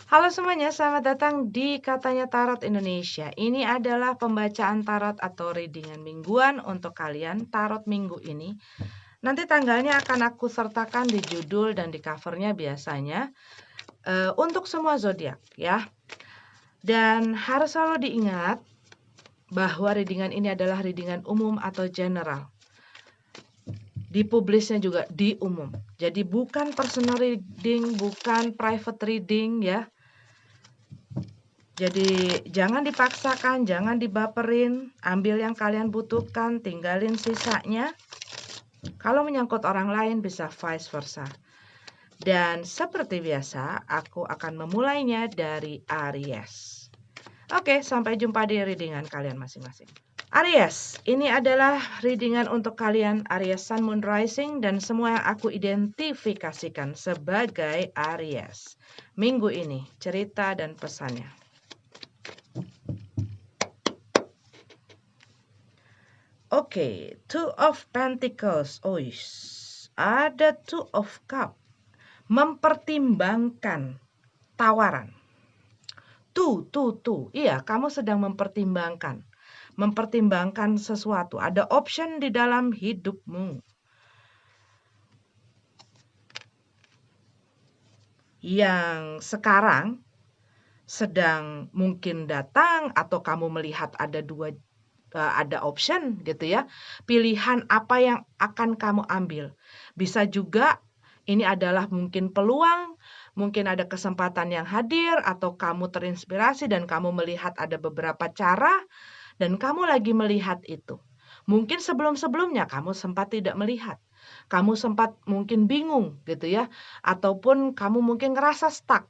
Halo semuanya, selamat datang di Katanya Tarot Indonesia. Ini adalah pembacaan tarot atau readingan mingguan untuk kalian tarot minggu ini. Nanti tanggalnya akan aku sertakan di judul dan di covernya biasanya untuk semua zodiak ya. Dan harus selalu diingat bahwa readingan ini adalah readingan umum atau general. Dipublisnya juga di umum. Jadi bukan personal reading, bukan private reading ya. Jadi jangan dipaksakan, jangan dibaperin, ambil yang kalian butuhkan, tinggalin sisanya. Kalau menyangkut orang lain bisa vice versa. Dan seperti biasa, aku akan memulainya dari Aries. Oke, sampai jumpa di readingan kalian masing-masing. Aries, ini adalah readingan untuk kalian Aries Sun, Moon, Rising, dan semua yang aku identifikasikan sebagai Aries. Minggu ini, cerita dan pesannya. Oke, Two of Pentacles. Oh, ada Two of Cup. Mempertimbangkan tawaran. Tuh. Iya, kamu sedang mempertimbangkan. Mempertimbangkan sesuatu. Ada option di dalam hidupmu. Yang sekarang sedang mungkin datang atau kamu melihat ada option gitu ya. Pilihan apa yang akan kamu ambil. Bisa juga ini adalah mungkin peluang, mungkin ada kesempatan yang hadir atau kamu terinspirasi dan kamu melihat ada beberapa cara dan kamu lagi melihat itu. Mungkin sebelum-sebelumnya kamu sempat tidak melihat. Kamu sempat mungkin bingung gitu ya. Ataupun kamu mungkin ngerasa stuck.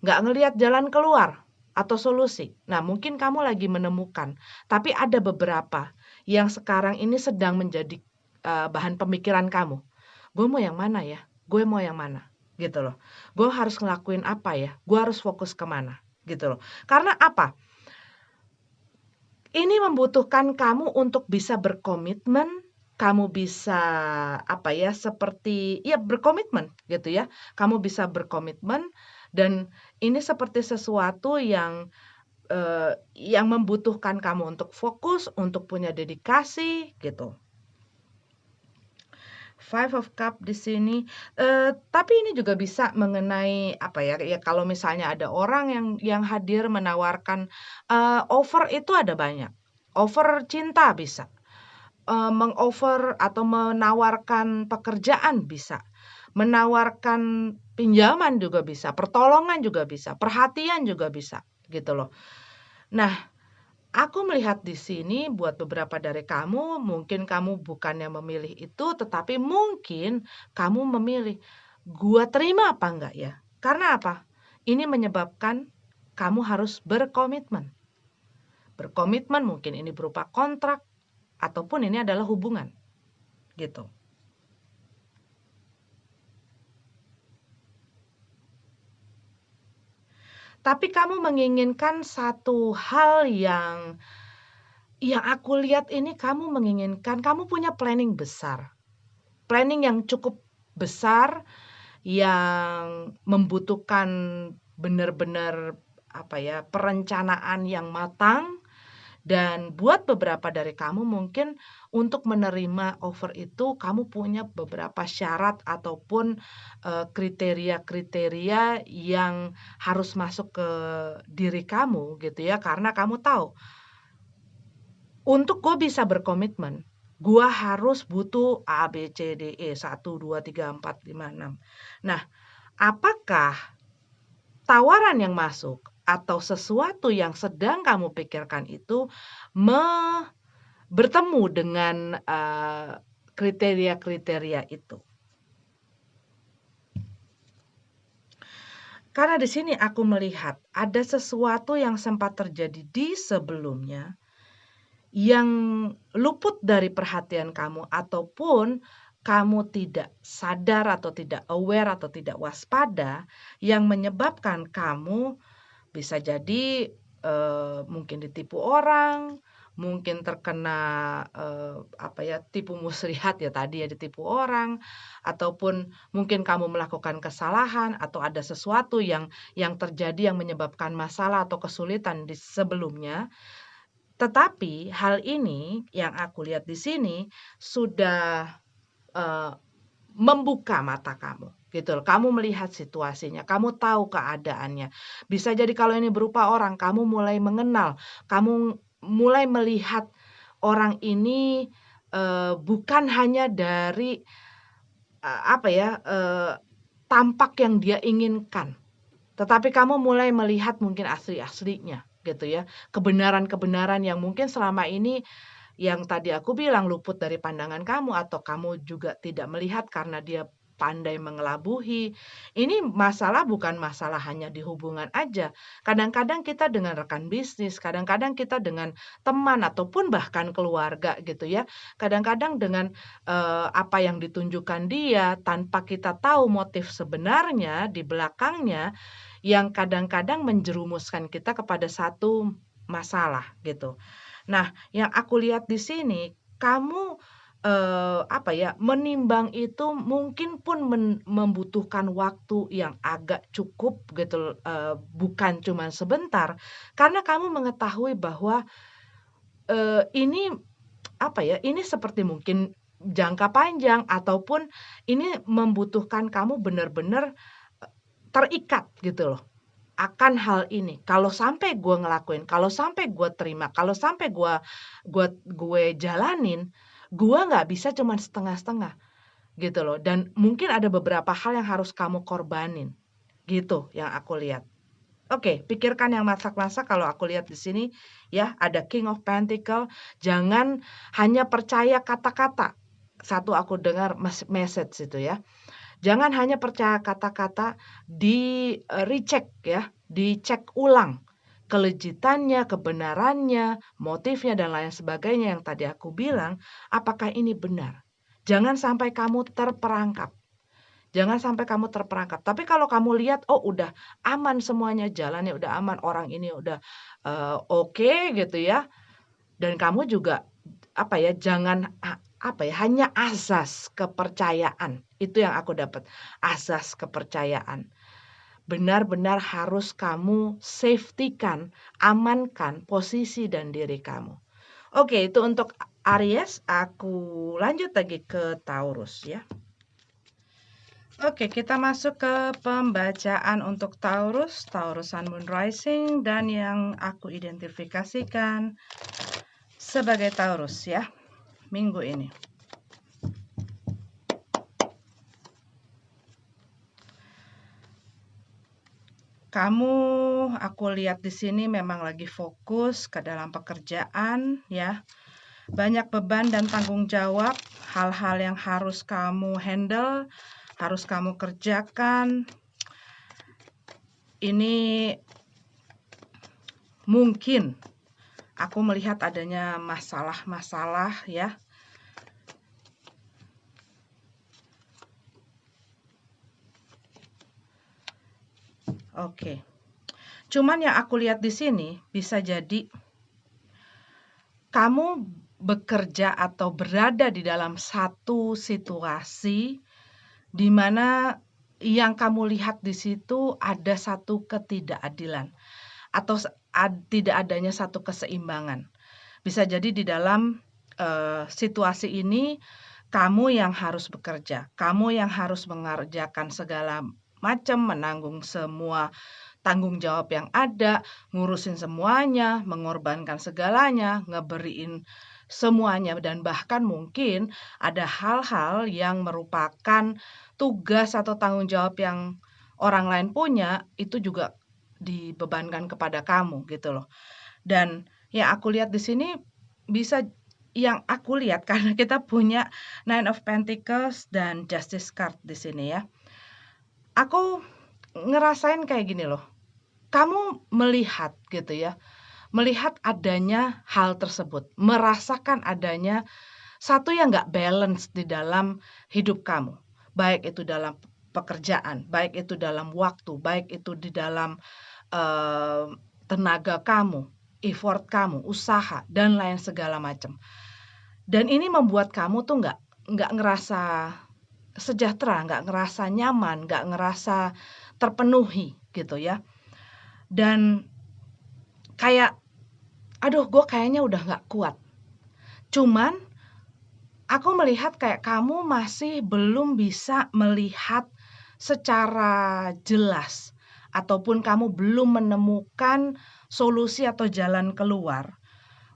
Nggak ngelihat jalan keluar atau solusi. Nah, mungkin kamu lagi menemukan. Tapi ada beberapa yang sekarang ini sedang menjadi bahan pemikiran kamu. Gue mau yang mana ya? Gue mau yang mana? Gitu loh. Gue harus ngelakuin apa ya? Gue harus fokus kemana? Gitu loh. Karena apa? Ini membutuhkan kamu untuk bisa berkomitmen, kamu bisa seperti ya berkomitmen gitu ya. Kamu bisa berkomitmen dan ini seperti sesuatu yang membutuhkan kamu untuk fokus, untuk punya dedikasi gitu. Five of Cup di sini, tapi ini juga bisa mengenai ya kalau misalnya ada orang yang hadir menawarkan, offer itu ada banyak. Offer cinta bisa, meng-offer atau menawarkan pekerjaan bisa, menawarkan pinjaman juga bisa, pertolongan juga bisa, perhatian juga bisa, gitu loh. Nah, aku melihat di sini buat beberapa dari kamu, mungkin kamu bukannya memilih itu, tetapi mungkin kamu memilih, gua terima apa enggak ya? Karena apa? Ini menyebabkan kamu harus berkomitmen. Berkomitmen mungkin ini berupa kontrak, ataupun ini adalah hubungan. Gitu. Tapi kamu menginginkan satu hal yang aku lihat ini kamu menginginkan, kamu punya planning besar. Planning yang cukup besar, yang membutuhkan benar-benar perencanaan yang matang. Dan buat beberapa dari kamu mungkin untuk menerima offer itu kamu punya beberapa syarat ataupun kriteria-kriteria yang harus masuk ke diri kamu gitu ya. Karena kamu tahu, untuk gue bisa berkomitmen, gue harus butuh A, B, C, D, E, 1, 2, 3, 4, 5, 6. Nah, apakah tawaran yang masuk atau sesuatu yang sedang kamu pikirkan itu bertemu dengan kriteria-kriteria itu? Karena di sini aku melihat ada sesuatu yang sempat terjadi di sebelumnya yang luput dari perhatian kamu ataupun kamu tidak sadar atau tidak aware atau tidak waspada yang menyebabkan kamu bisa jadi mungkin ditipu orang, mungkin terkena, tipu muslihat ya tadi ya, ditipu orang, ataupun mungkin kamu melakukan kesalahan atau ada sesuatu yang terjadi yang menyebabkan masalah atau kesulitan di sebelumnya. Tetapi hal ini yang aku lihat di sini sudah, eee, membuka mata kamu, gitu loh. Kamu melihat situasinya, kamu tahu keadaannya. Bisa jadi kalau ini berupa orang, kamu mulai mengenal, kamu mulai melihat orang ini, bukan hanya dari, tampak yang dia inginkan, tetapi kamu mulai melihat mungkin asli-aslinya, gitu ya. Kebenaran-kebenaran yang mungkin selama ini yang tadi aku bilang luput dari pandangan kamu atau kamu juga tidak melihat karena dia pandai mengelabuhi. Ini masalah bukan masalah hanya di hubungan aja. Kadang-kadang kita dengan rekan bisnis, kadang-kadang kita dengan teman ataupun bahkan keluarga gitu ya. Kadang-kadang dengan, apa yang ditunjukkan dia tanpa kita tahu motif sebenarnya di belakangnya, yang kadang-kadang menjerumuskan kita kepada satu masalah gitu. Nah, yang aku lihat di sini, kamu, menimbang itu mungkin pun membutuhkan waktu yang agak cukup gitu, bukan cuman sebentar, karena kamu mengetahui bahwa, ini, ini seperti mungkin jangka panjang ataupun ini membutuhkan kamu benar-benar, terikat gitu loh. Akan hal ini, kalau sampai gue ngelakuin, kalau sampai gue terima, kalau sampai gue jalanin, gue nggak bisa cuman setengah-setengah, gitu loh. Dan mungkin ada beberapa hal yang harus kamu korbanin, gitu yang aku lihat. Oke, pikirkan yang masak-masak kalau aku lihat di sini, ya, ada King of Pentacle, jangan hanya percaya kata-kata. Satu aku dengar message itu ya. Jangan hanya percaya kata-kata, recheck ya, dicek ulang kelejitannya, kebenarannya, motifnya, dan lain sebagainya yang tadi aku bilang, apakah ini benar? Jangan sampai kamu terperangkap. Jangan sampai kamu terperangkap. Tapi kalau kamu lihat, oh udah aman semuanya, jalannya udah aman, orang ini udah oke gitu ya. Dan kamu juga jangan hanya azas kepercayaan. Itu yang aku dapat, azas kepercayaan. Benar-benar harus kamu safety-kan, amankan posisi dan diri kamu. Oke, itu untuk Aries, aku lanjut lagi ke Taurus ya. Oke, kita masuk ke pembacaan untuk Taurus, Taurus Sun Moon Rising, dan yang aku identifikasikan sebagai Taurus ya, minggu ini. Kamu, aku lihat di sini memang lagi fokus ke dalam pekerjaan ya. Banyak beban dan tanggung jawab, hal-hal yang harus kamu handle, harus kamu kerjakan. Ini mungkin aku melihat adanya masalah-masalah ya. Oke. Cuman yang aku lihat di sini bisa jadi kamu bekerja atau berada di dalam satu situasi di mana yang kamu lihat di situ ada satu ketidakadilan atau tidak adanya satu keseimbangan. Bisa jadi di dalam, situasi ini kamu yang harus bekerja, kamu yang harus mengerjakan segala macam, menanggung semua tanggung jawab yang ada, ngurusin semuanya, mengorbankan segalanya, ngeberiin semuanya, dan bahkan mungkin ada hal-hal yang merupakan tugas atau tanggung jawab yang orang lain punya, itu juga dibebankan kepada kamu gitu loh. Dan yang aku lihat di sini bisa yang aku lihat karena kita punya Nine of Pentacles dan Justice card di sini ya. Aku ngerasain kayak gini loh. Kamu melihat gitu ya, melihat adanya hal tersebut, merasakan adanya satu yang nggak balance di dalam hidup kamu. Baik itu dalam pekerjaan, baik itu dalam waktu, baik itu di dalam, tenaga kamu. effort kamu, usaha, dan lain segala macam. Dan ini membuat kamu tuh nggak ngerasa sejahtera, nggak ngerasa nyaman, nggak ngerasa terpenuhi gitu ya. Dan kayak, aduh gue kayaknya udah nggak kuat. Cuman aku melihat kayak kamu masih belum bisa melihat secara jelas, ataupun kamu belum menemukan solusi atau jalan keluar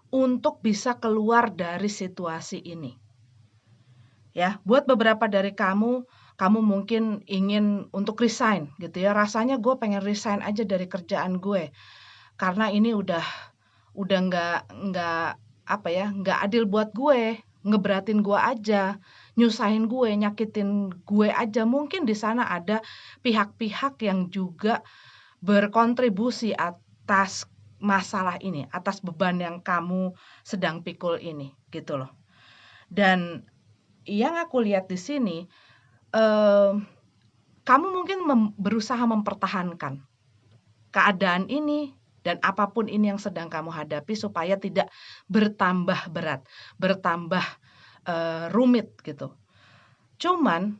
untuk bisa keluar dari situasi ini. Ya, buat beberapa dari kamu, kamu mungkin ingin untuk resign gitu ya. Rasanya gue pengen resign aja dari kerjaan gue. Karena ini udah nggak apa ya, nggak adil buat gue, ngeberatin gue aja, nyusahin gue, nyakitin gue aja. Mungkin di sana ada pihak-pihak yang juga berkontribusi atas masalah ini, atas beban yang kamu sedang pikul ini, gitu loh. Dan yang aku lihat di sini, kamu mungkin berusaha mempertahankan keadaan ini dan apapun ini yang sedang kamu hadapi supaya tidak bertambah berat, bertambah rumit gitu. Cuman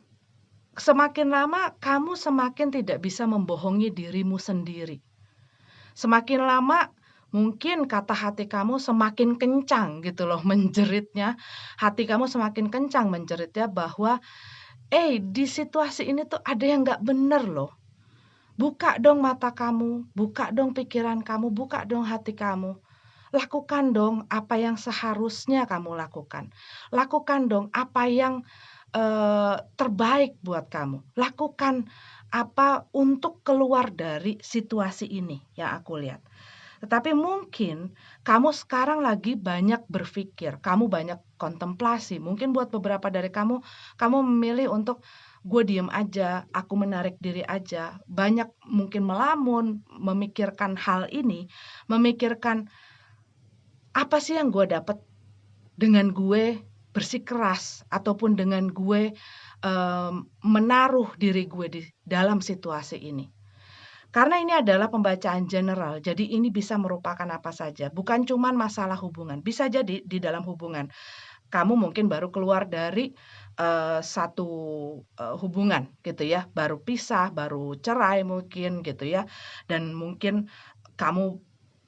semakin lama kamu semakin tidak bisa membohongi dirimu sendiri. Semakin lama mungkin kata hati kamu semakin kencang gitu loh menjeritnya. Hati kamu semakin kencang menjeritnya bahwa di situasi ini tuh ada yang nggak bener loh. Buka dong mata kamu, buka dong pikiran kamu, buka dong hati kamu. Lakukan dong apa yang seharusnya kamu lakukan. Lakukan dong apa yang terbaik buat kamu. Lakukan apa untuk keluar dari situasi ini yang aku lihat. Tetapi mungkin kamu sekarang lagi banyak berpikir, kamu banyak kontemplasi. Mungkin buat beberapa dari kamu, kamu memilih untuk gue diem aja, aku menarik diri aja. Banyak mungkin melamun, memikirkan hal ini, memikirkan apa sih yang gue dapat dengan gue bersikeras ataupun dengan gue menaruh diri gue di dalam situasi ini. Karena ini adalah pembacaan general, jadi ini bisa merupakan apa saja, bukan cuman masalah hubungan. Bisa jadi di dalam hubungan, kamu mungkin baru keluar dari, satu, hubungan gitu ya, baru pisah, baru cerai mungkin gitu ya, dan mungkin kamu,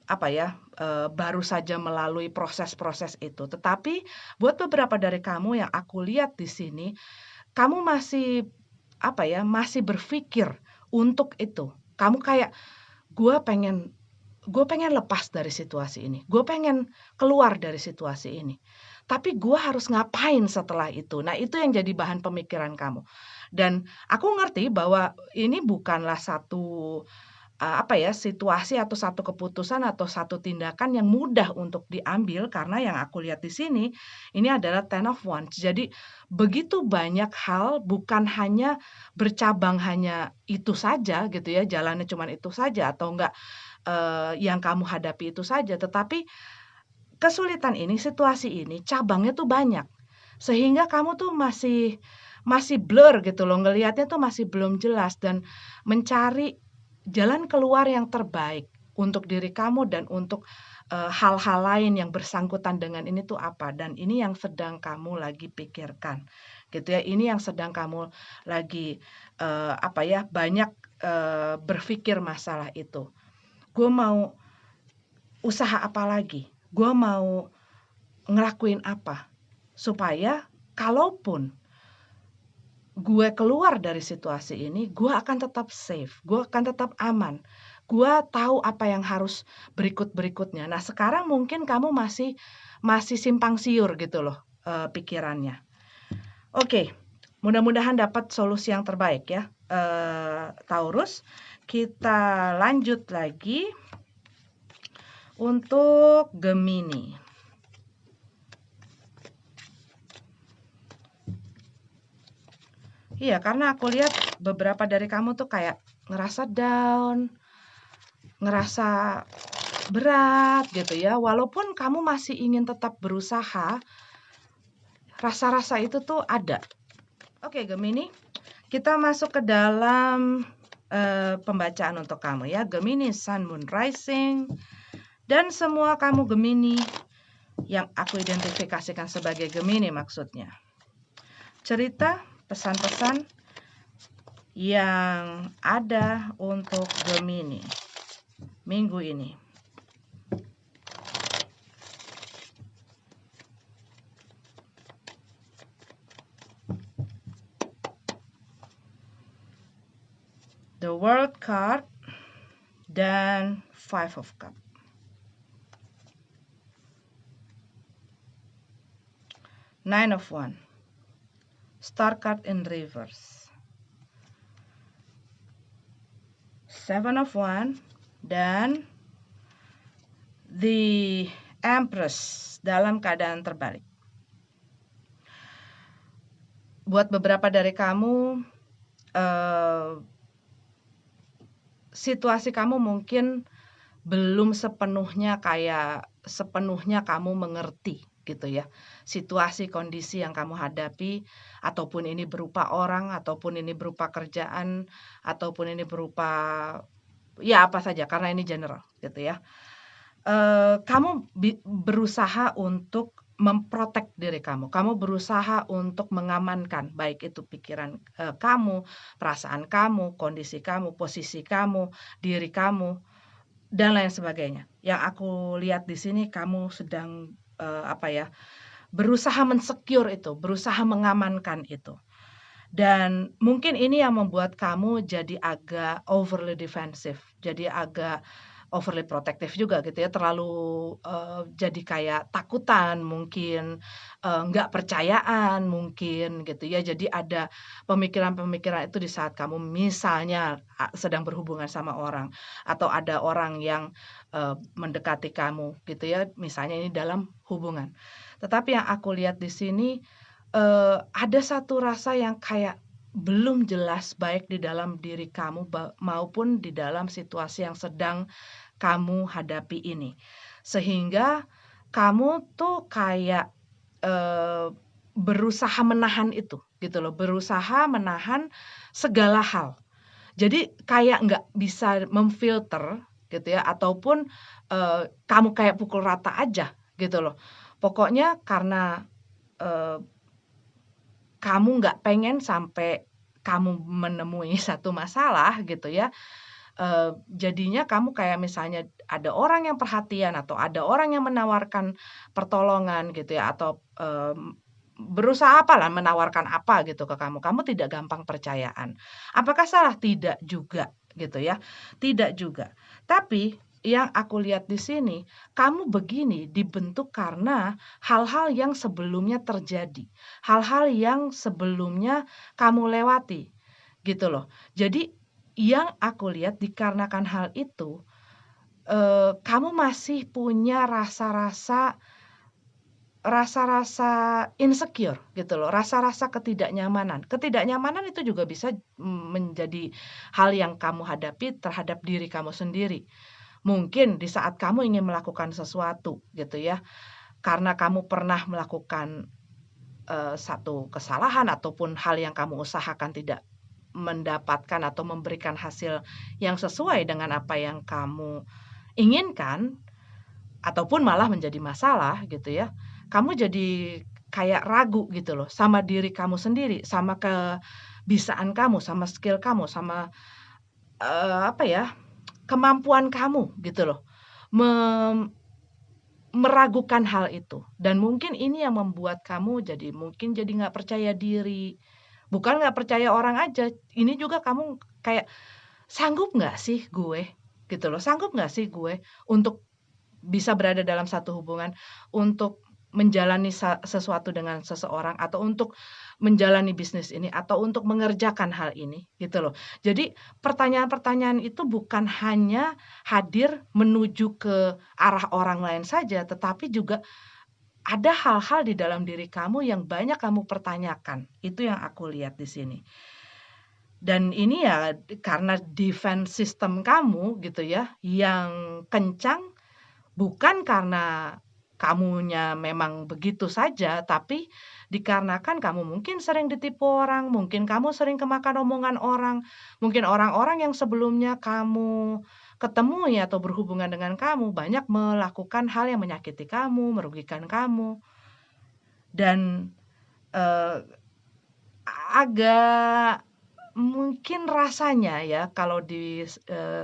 apa ya, baru saja melalui proses-proses itu. Tetapi buat beberapa dari kamu yang aku lihat di sini, kamu masih, apa ya, masih berpikir untuk itu. Kamu kayak, "Gue pengen gue pengen lepas dari situasi ini, gue pengen keluar dari situasi ini, tapi gue harus ngapain setelah itu?" Nah, itu yang jadi bahan pemikiran kamu. Dan aku ngerti bahwa ini bukanlah satu, apa ya, situasi atau satu keputusan atau satu tindakan yang mudah untuk diambil karena yang aku lihat di sini, ini adalah Ten of Wands. Jadi begitu banyak hal, bukan hanya bercabang hanya itu saja gitu ya, jalannya cuman itu saja atau enggak, yang kamu hadapi itu saja, tetapi kesulitan ini, situasi ini, cabangnya tuh banyak. Sehingga kamu tuh masih masih blur gitu loh, ngelihatnya tuh masih belum jelas dan mencari jalan keluar yang terbaik untuk diri kamu dan untuk, hal-hal lain yang bersangkutan dengan ini tuh apa, dan ini yang sedang kamu lagi pikirkan, gitu ya. Ini yang sedang kamu lagi, apa ya, banyak, berpikir masalah itu. Gue mau usaha apa lagi? Gue mau ngelakuin apa? Supaya kalaupun gue keluar dari situasi ini, gue akan tetap safe, gue akan tetap aman. Gue tahu apa yang harus berikut-berikutnya. Nah, sekarang mungkin kamu masih simpang siur gitu loh, pikirannya. Oke, mudah-mudahan dapat solusi yang terbaik ya, Taurus. Kita lanjut lagi untuk Gemini. Iya, karena aku lihat beberapa dari kamu tuh kayak ngerasa down, ngerasa berat gitu ya. Walaupun kamu masih ingin tetap berusaha, rasa-rasa itu tuh ada. Oke, Gemini, kita masuk ke dalam pembacaan untuk kamu ya. Gemini, Sun, Moon, Rising, Dan semua kamu Gemini yang aku identifikasikan sebagai Gemini maksudnya. Cerita, pesan-pesan yang ada untuk Gemini minggu ini. The World card dan Five of Cups. Nine of Wands. Star card in reverse. Seven of Wands dan The Empress dalam keadaan terbalik. Buat beberapa dari kamu, situasi kamu mungkin belum sepenuhnya kamu mengerti gitu ya. Situasi kondisi yang kamu hadapi, ataupun ini berupa orang, ataupun ini berupa kerjaan, ataupun ini berupa ya apa saja, karena ini general gitu ya. Kamu berusaha untuk memprotek diri kamu. Kamu berusaha untuk mengamankan baik itu pikiran kamu, perasaan kamu, kondisi kamu, posisi kamu, diri kamu dan lain sebagainya. Yang aku lihat di sini kamu sedang berusaha men-secure itu, berusaha mengamankan itu. Dan mungkin ini yang membuat kamu jadi agak overly defensive, jadi agak overly protective juga gitu ya, terlalu jadi kayak takutan mungkin, nggak percayaan mungkin gitu ya. Jadi ada pemikiran-pemikiran itu di saat kamu misalnya sedang berhubungan sama orang, atau ada orang yang mendekati kamu gitu ya, misalnya ini dalam hubungan. Tetapi yang aku lihat di sini, ada satu rasa yang kayak belum jelas baik di dalam diri kamu maupun di dalam situasi yang sedang kamu hadapi ini. Sehingga kamu tuh kayak, berusaha menahan itu, gitu loh, berusaha menahan segala hal. Jadi kayak nggak bisa memfilter gitu ya, ataupun, kamu kayak pukul rata aja gitu loh. Pokoknya karena, eee, kamu nggak pengen sampai kamu menemui satu masalah gitu ya, jadinya kamu kayak misalnya ada orang yang perhatian atau ada orang yang menawarkan pertolongan gitu ya, atau, berusaha apalah, menawarkan apa gitu ke kamu, kamu tidak gampang percayaan. Apakah salah? Tidak juga gitu ya, tidak juga. Tapi yang aku lihat di sini, kamu begini dibentuk karena hal-hal yang sebelumnya terjadi, hal-hal yang sebelumnya kamu lewati, gitu loh. Jadi yang aku lihat dikarenakan hal itu, kamu masih punya rasa-rasa insecure gitu loh, rasa-rasa ketidaknyamanan. Ketidaknyamanan itu juga bisa, menjadi hal yang kamu hadapi terhadap diri kamu sendiri. Mungkin di saat kamu ingin melakukan sesuatu gitu ya, karena kamu pernah melakukan, satu kesalahan ataupun hal yang kamu usahakan tidak mendapatkan atau memberikan hasil yang sesuai dengan apa yang kamu inginkan, ataupun malah menjadi masalah gitu ya, kamu jadi kayak ragu gitu loh sama diri kamu sendiri, sama kebisaan kamu, sama skill kamu, sama, kemampuan kamu gitu loh. Meragukan hal itu, dan mungkin ini yang membuat kamu mungkin jadi nggak percaya diri. Bukan nggak percaya orang aja, ini juga kamu kayak, "Sanggup nggak sih gue?" Gitu loh, "Sanggup nggak sih gue untuk bisa berada dalam satu hubungan, untuk menjalani sesuatu dengan seseorang, atau untuk menjalani bisnis ini, atau untuk mengerjakan hal ini?" Gitu loh. Jadi pertanyaan-pertanyaan itu bukan hanya hadir menuju ke arah orang lain saja, tetapi juga ada hal-hal di dalam diri kamu yang banyak kamu pertanyakan. Itu yang aku lihat di sini. Dan ini ya karena defense system kamu gitu ya, yang kencang. Bukan karena kamunya memang begitu saja, tapi dikarenakan kamu mungkin sering ditipu orang, mungkin kamu sering kemakan omongan orang, mungkin orang-orang yang sebelumnya kamu ketemu ya atau berhubungan dengan kamu, banyak melakukan hal yang menyakiti kamu, merugikan kamu, dan eee, agak mungkin rasanya ya kalau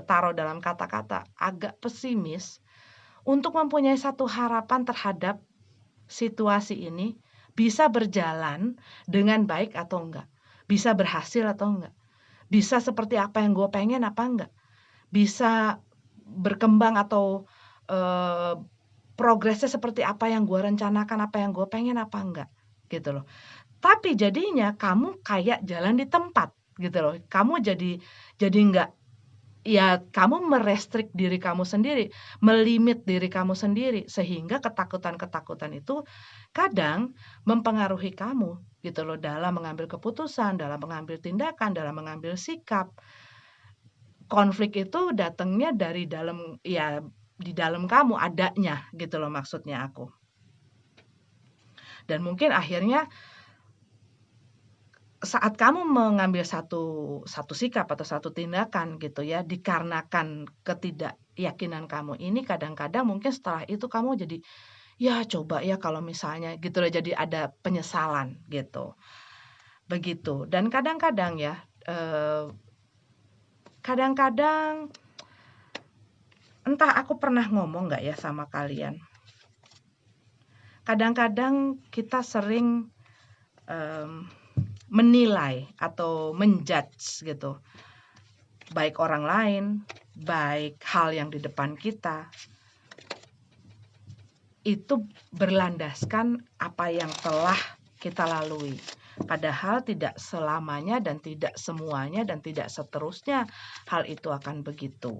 taruh dalam kata-kata, agak pesimis untuk mempunyai satu harapan terhadap situasi ini bisa berjalan dengan baik atau enggak, bisa berhasil atau enggak, bisa seperti apa yang gue pengen apa enggak, bisa berkembang atau, eee, progresnya seperti apa yang gue rencanakan, apa yang gue pengen apa enggak, gitu loh. Tapi jadinya kamu kayak jalan di tempat, gitu loh. Kamu jadi enggak, ya kamu diri kamu sendiri, melimit diri kamu sendiri, sehingga ketakutan-ketakutan itu kadang mempengaruhi kamu, gitu loh, dalam mengambil keputusan, dalam mengambil tindakan, dalam mengambil sikap. Konflik itu datangnya dari dalam, ya di dalam kamu adanya, gitu loh maksudnya aku. Dan mungkin akhirnya saat kamu mengambil satu sikap atau satu tindakan gitu ya, dikarenakan ketidakyakinan kamu ini, kadang-kadang mungkin setelah itu kamu jadi, "Ya coba ya kalau misalnya," gitu loh, jadi ada penyesalan gitu, begitu. Dan kadang-kadang ya, kadang-kadang entah aku pernah ngomong nggak ya sama kalian, kadang-kadang kita sering, menilai atau men-judge gitu, baik orang lain, baik hal yang di depan kita, itu berlandaskan apa yang telah kita lalui. Padahal tidak selamanya dan tidak semuanya dan tidak seterusnya hal itu akan begitu.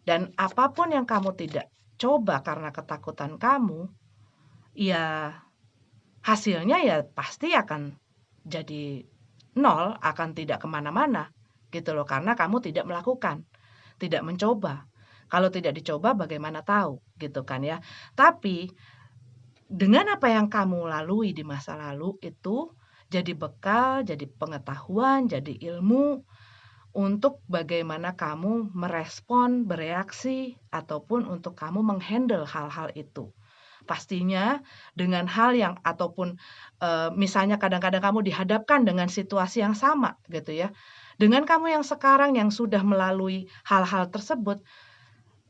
Dan apapun yang kamu tidak coba karena ketakutan kamu, ya hasilnya ya pasti akan jadi nol, akan tidak kemana-mana gitu loh, karena kamu tidak melakukan, tidak mencoba. Kalau tidak dicoba bagaimana tahu gitu kan ya. Tapi dengan apa yang kamu lalui di masa lalu itu jadi bekal, jadi pengetahuan, jadi ilmu untuk bagaimana kamu merespon, bereaksi, ataupun untuk kamu menghandle hal-hal itu. Pastinya dengan hal yang ataupun, misalnya kadang-kadang kamu dihadapkan dengan situasi yang sama gitu ya, dengan kamu yang sekarang yang sudah melalui hal-hal tersebut,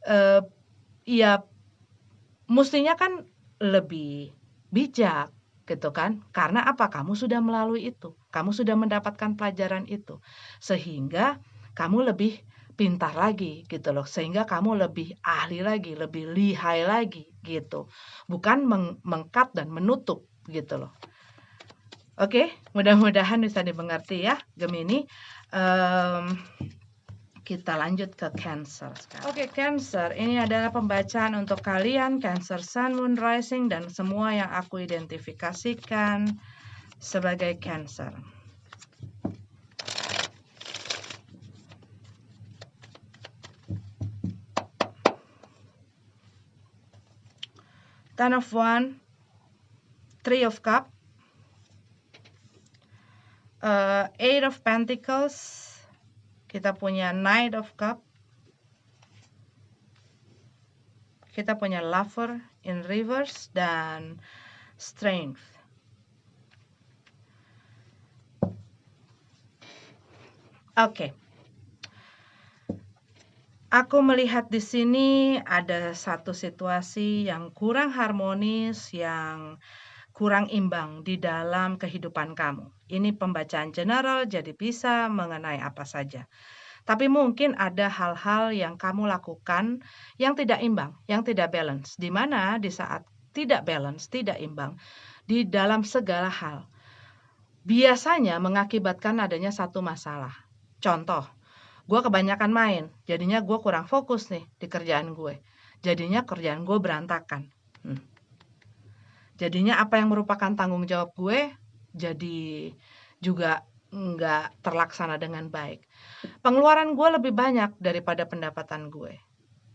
eee, ya mustinya kan lebih bijak gitu kan, karena apa? Kamu sudah melalui itu, kamu sudah mendapatkan pelajaran itu, sehingga kamu lebih pintar lagi gitu loh, sehingga kamu lebih ahli lagi, lebih lihai lagi gitu, bukan meng-cut dan menutup gitu loh. Oke, mudah-mudahan bisa dimengerti ya Gemini. Kita lanjut ke Cancer sekarang. Oke, Cancer, ini adalah pembacaan untuk kalian, Cancer Sun, Moon, Rising, dan semua yang aku identifikasikan sebagai Cancer. Ten of Wands, Three of Cups, Eight of Pentacles, kita punya Knight of Cups, kita punya Lover in Reverse, dan Strength. Oke. Aku melihat di sini ada satu situasi yang kurang harmonis, yang kurang imbang di dalam kehidupan kamu. Ini pembacaan general, jadi bisa mengenai apa saja. Tapi mungkin ada hal-hal yang kamu lakukan yang tidak imbang, yang tidak balance. Di mana di saat tidak balance, tidak imbang, di dalam segala hal, biasanya mengakibatkan adanya satu masalah. Contoh, gue kebanyakan main, jadinya gue kurang fokus nih di kerjaan gue. Jadinya kerjaan gue berantakan. Jadinya apa yang merupakan tanggung jawab gue, jadi juga nggak terlaksana dengan baik. Pengeluaran gue lebih banyak daripada pendapatan gue.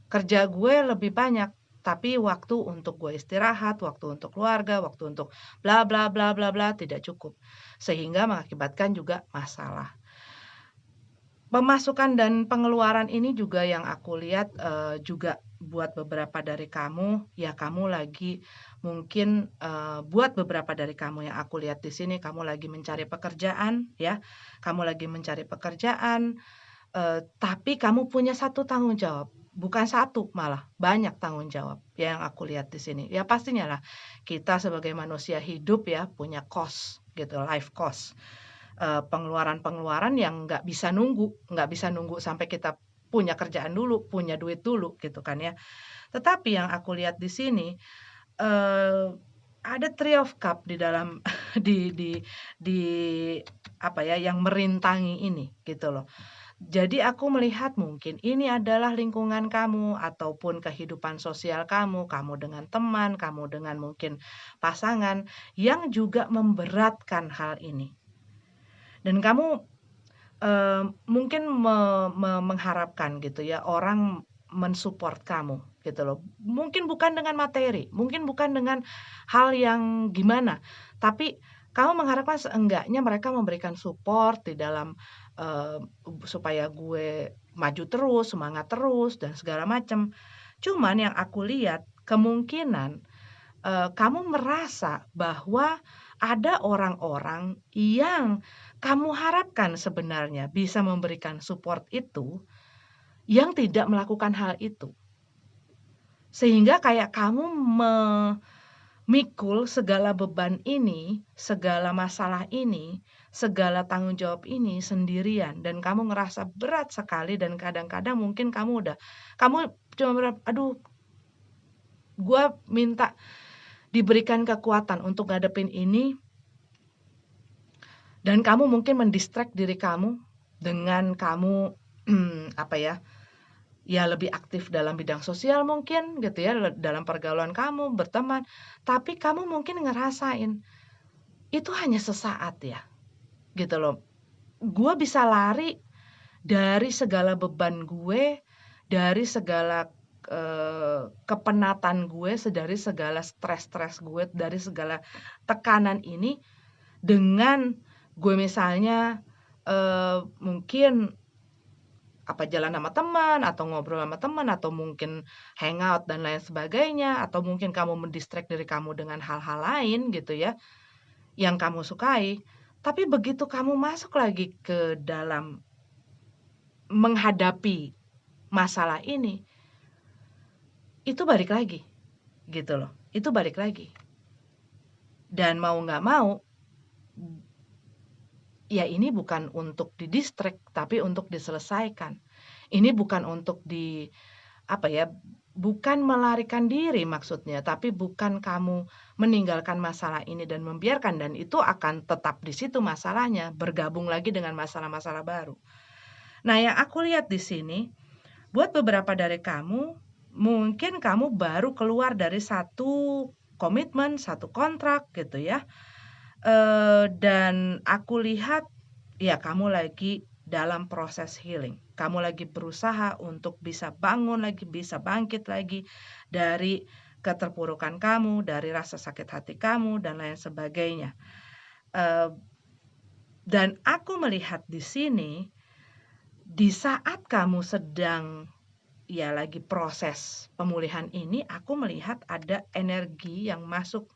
Kerja gue lebih banyak, tapi waktu untuk gue istirahat, waktu untuk keluarga, waktu untuk bla bla bla bla bla tidak cukup. Sehingga mengakibatkan juga masalah. Pemasukan dan pengeluaran ini juga yang aku lihat, juga buat beberapa dari kamu, ya kamu lagi mungkin, buat beberapa dari kamu yang aku lihat di sini, kamu lagi mencari pekerjaan ya, kamu lagi mencari pekerjaan, tapi kamu punya satu tanggung jawab, bukan satu malah, banyak tanggung jawab yang aku lihat di sini. Ya pastinya lah, kita sebagai manusia hidup ya, punya cost gitu, life cost. Pengeluaran-pengeluaran yang nggak bisa nunggu sampai kita punya kerjaan dulu, punya duit dulu gitu kan ya. Tetapi yang aku lihat di sini, eee, ada Three of Cup di dalam di apa ya, yang merintangi ini gitu loh. Jadi aku melihat mungkin ini adalah lingkungan kamu ataupun kehidupan sosial kamu, kamu dengan teman, kamu dengan mungkin pasangan yang juga memberatkan hal ini. Dan kamu mungkin mengharapkan gitu ya, orang mensupport kamu gitu loh. Mungkin bukan dengan materi, mungkin bukan dengan hal yang gimana, tapi kamu mengharapkan seenggaknya mereka memberikan support di dalam, eee, supaya gue maju terus, semangat terus, dan segala macam. Cuman yang aku lihat kemungkinan, kamu merasa bahwa ada orang-orang yang kamu harapkan sebenarnya bisa memberikan support itu, yang tidak melakukan hal itu. Sehingga kayak kamu memikul segala beban ini, segala masalah ini, segala tanggung jawab ini sendirian dan kamu ngerasa berat sekali dan kadang-kadang mungkin kamu cuma "Aduh, gua minta diberikan kekuatan untuk ngadepin ini," dan kamu mungkin diri kamu dengan kamu, apa ya, ya lebih aktif dalam bidang sosial mungkin gitu ya, dalam pergaulan kamu, berteman, tapi kamu mungkin ngerasain, itu hanya sesaat ya, gitu loh. Gue bisa lari dari segala beban gue, dari segala, kepenatan gue, dari segala stres-stres gue, dari segala tekanan ini dengan gue misalnya, mungkin apa jalan sama teman, atau ngobrol sama teman, atau mungkin hangout dan lain sebagainya, atau mungkin kamu diri kamu dengan hal-hal lain gitu ya, yang kamu sukai. Tapi begitu kamu masuk lagi ke dalam menghadapi masalah ini, itu balik lagi, gitu loh, itu balik lagi. Dan mau nggak mau, ya ini bukan untuk tapi untuk diselesaikan. Ini bukan untuk apa ya, bukan melarikan diri maksudnya, tapi bukan kamu meninggalkan masalah ini dan membiarkan dan itu akan tetap di situ masalahnya, bergabung lagi dengan masalah-masalah baru. Nah, yang aku lihat di sini, buat beberapa dari kamu, mungkin kamu baru keluar dari satu komitmen, satu kontrak gitu ya, dan aku lihat, ya kamu lagi dalam proses healing. Kamu lagi berusaha untuk bisa bangun lagi, bisa bangkit lagi dari keterpurukan kamu, dari rasa sakit hati kamu, dan lain sebagainya. Eee, dan aku melihat di sini, di saat kamu sedang, ya lagi proses pemulihan ini, aku melihat ada energi yang masuk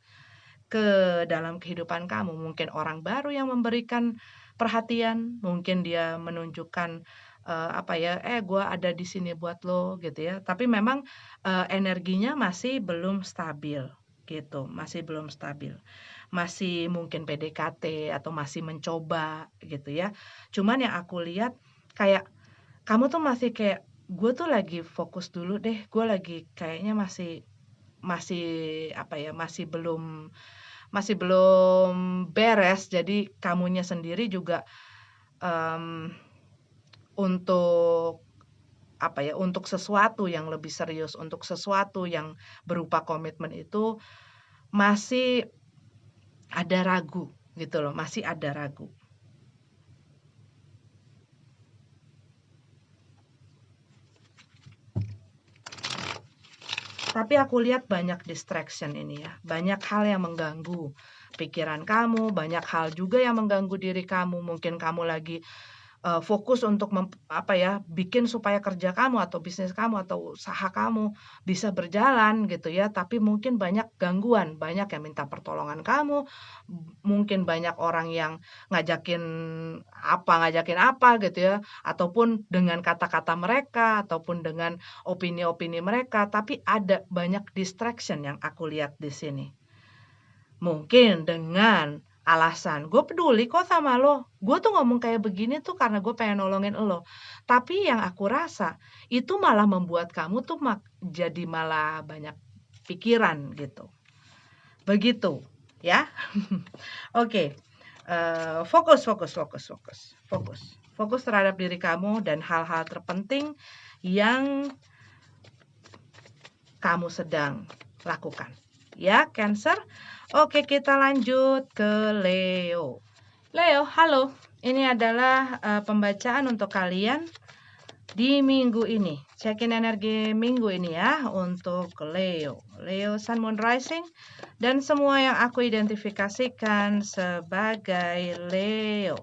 ke dalam kehidupan kamu, mungkin orang baru yang memberikan perhatian, mungkin dia menunjukkan, apa ya, gua ada di sini buat lo," gitu ya. Tapi memang, energinya masih belum stabil, gitu, masih belum stabil. Masih mungkin PDKT atau masih mencoba, gitu ya. Cuman yang aku lihat kayak kamu tuh masih kayak, "Gue tuh lagi fokus dulu deh, gue lagi kayaknya masih masih apa ya, masih belum beres, jadi kamunya sendiri juga, mmm, untuk apa ya, untuk sesuatu yang lebih serius, untuk sesuatu yang berupa komitmen itu masih ada ragu gitu loh, masih ada ragu. Tapi aku lihat banyak distraction ini ya, banyak hal yang mengganggu pikiran kamu, banyak hal juga yang mengganggu diri kamu, mungkin kamu lagi fokus untuk bikin supaya kerja kamu atau bisnis kamu atau usaha kamu bisa berjalan gitu ya, tapi mungkin banyak gangguan, banyak yang minta pertolongan kamu, mungkin banyak orang yang ngajakin ngajakin apa gitu ya, ataupun dengan kata-kata mereka, ataupun dengan opini-opini mereka, tapi ada banyak distraction yang aku lihat di sini. Mungkin dengan alasan, "Gue peduli kok sama lo, gue tuh ngomong kayak begini tuh karena gue pengen nolongin lo." Tapi yang aku rasa, itu malah membuat kamu tuh jadi malah banyak pikiran gitu. Begitu, ya. Oke, fokus fokus fokus fokus fokus. Fokus terhadap diri kamu dan hal-hal terpenting yang kamu sedang lakukan. Ya, Cancer. Oke, kita lanjut ke Leo. Leo, halo. Ini adalah pembacaan untuk kalian di minggu ini. Check-in energi minggu ini ya untuk Leo. Leo Sun Moon Rising dan semua yang aku identifikasikan sebagai Leo.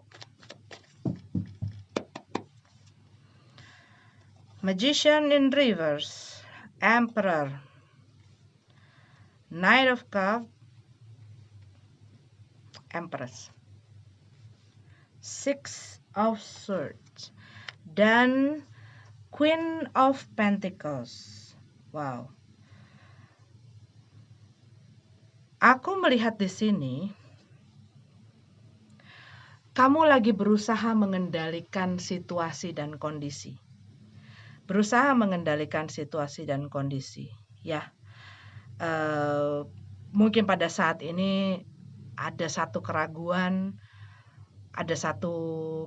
Magician in Reverse, Emperor, Knight of Cups, Empress, Six of Swords, dan Queen of Pentacles. Wow. Aku melihat di sini kamu lagi berusaha mengendalikan situasi dan kondisi. Berusaha mengendalikan situasi dan kondisi, ya. Mungkin pada saat ini ada satu keraguan, ada satu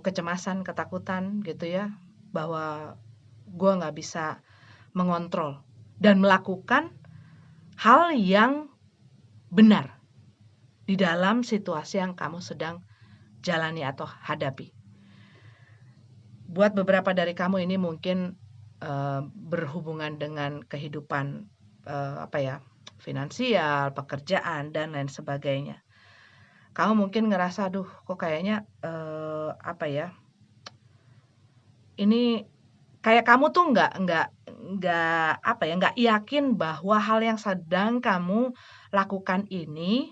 kecemasan, ketakutan gitu ya, bahwa gue nggak bisa mengontrol dan melakukan hal yang benar di dalam situasi yang kamu sedang jalani atau hadapi. Buat beberapa dari kamu ini mungkin berhubungan dengan kehidupan finansial, pekerjaan dan lain sebagainya. Kamu mungkin ngerasa, aduh, kok kayaknya ini kayak kamu tuh nggak yakin bahwa hal yang sedang kamu lakukan ini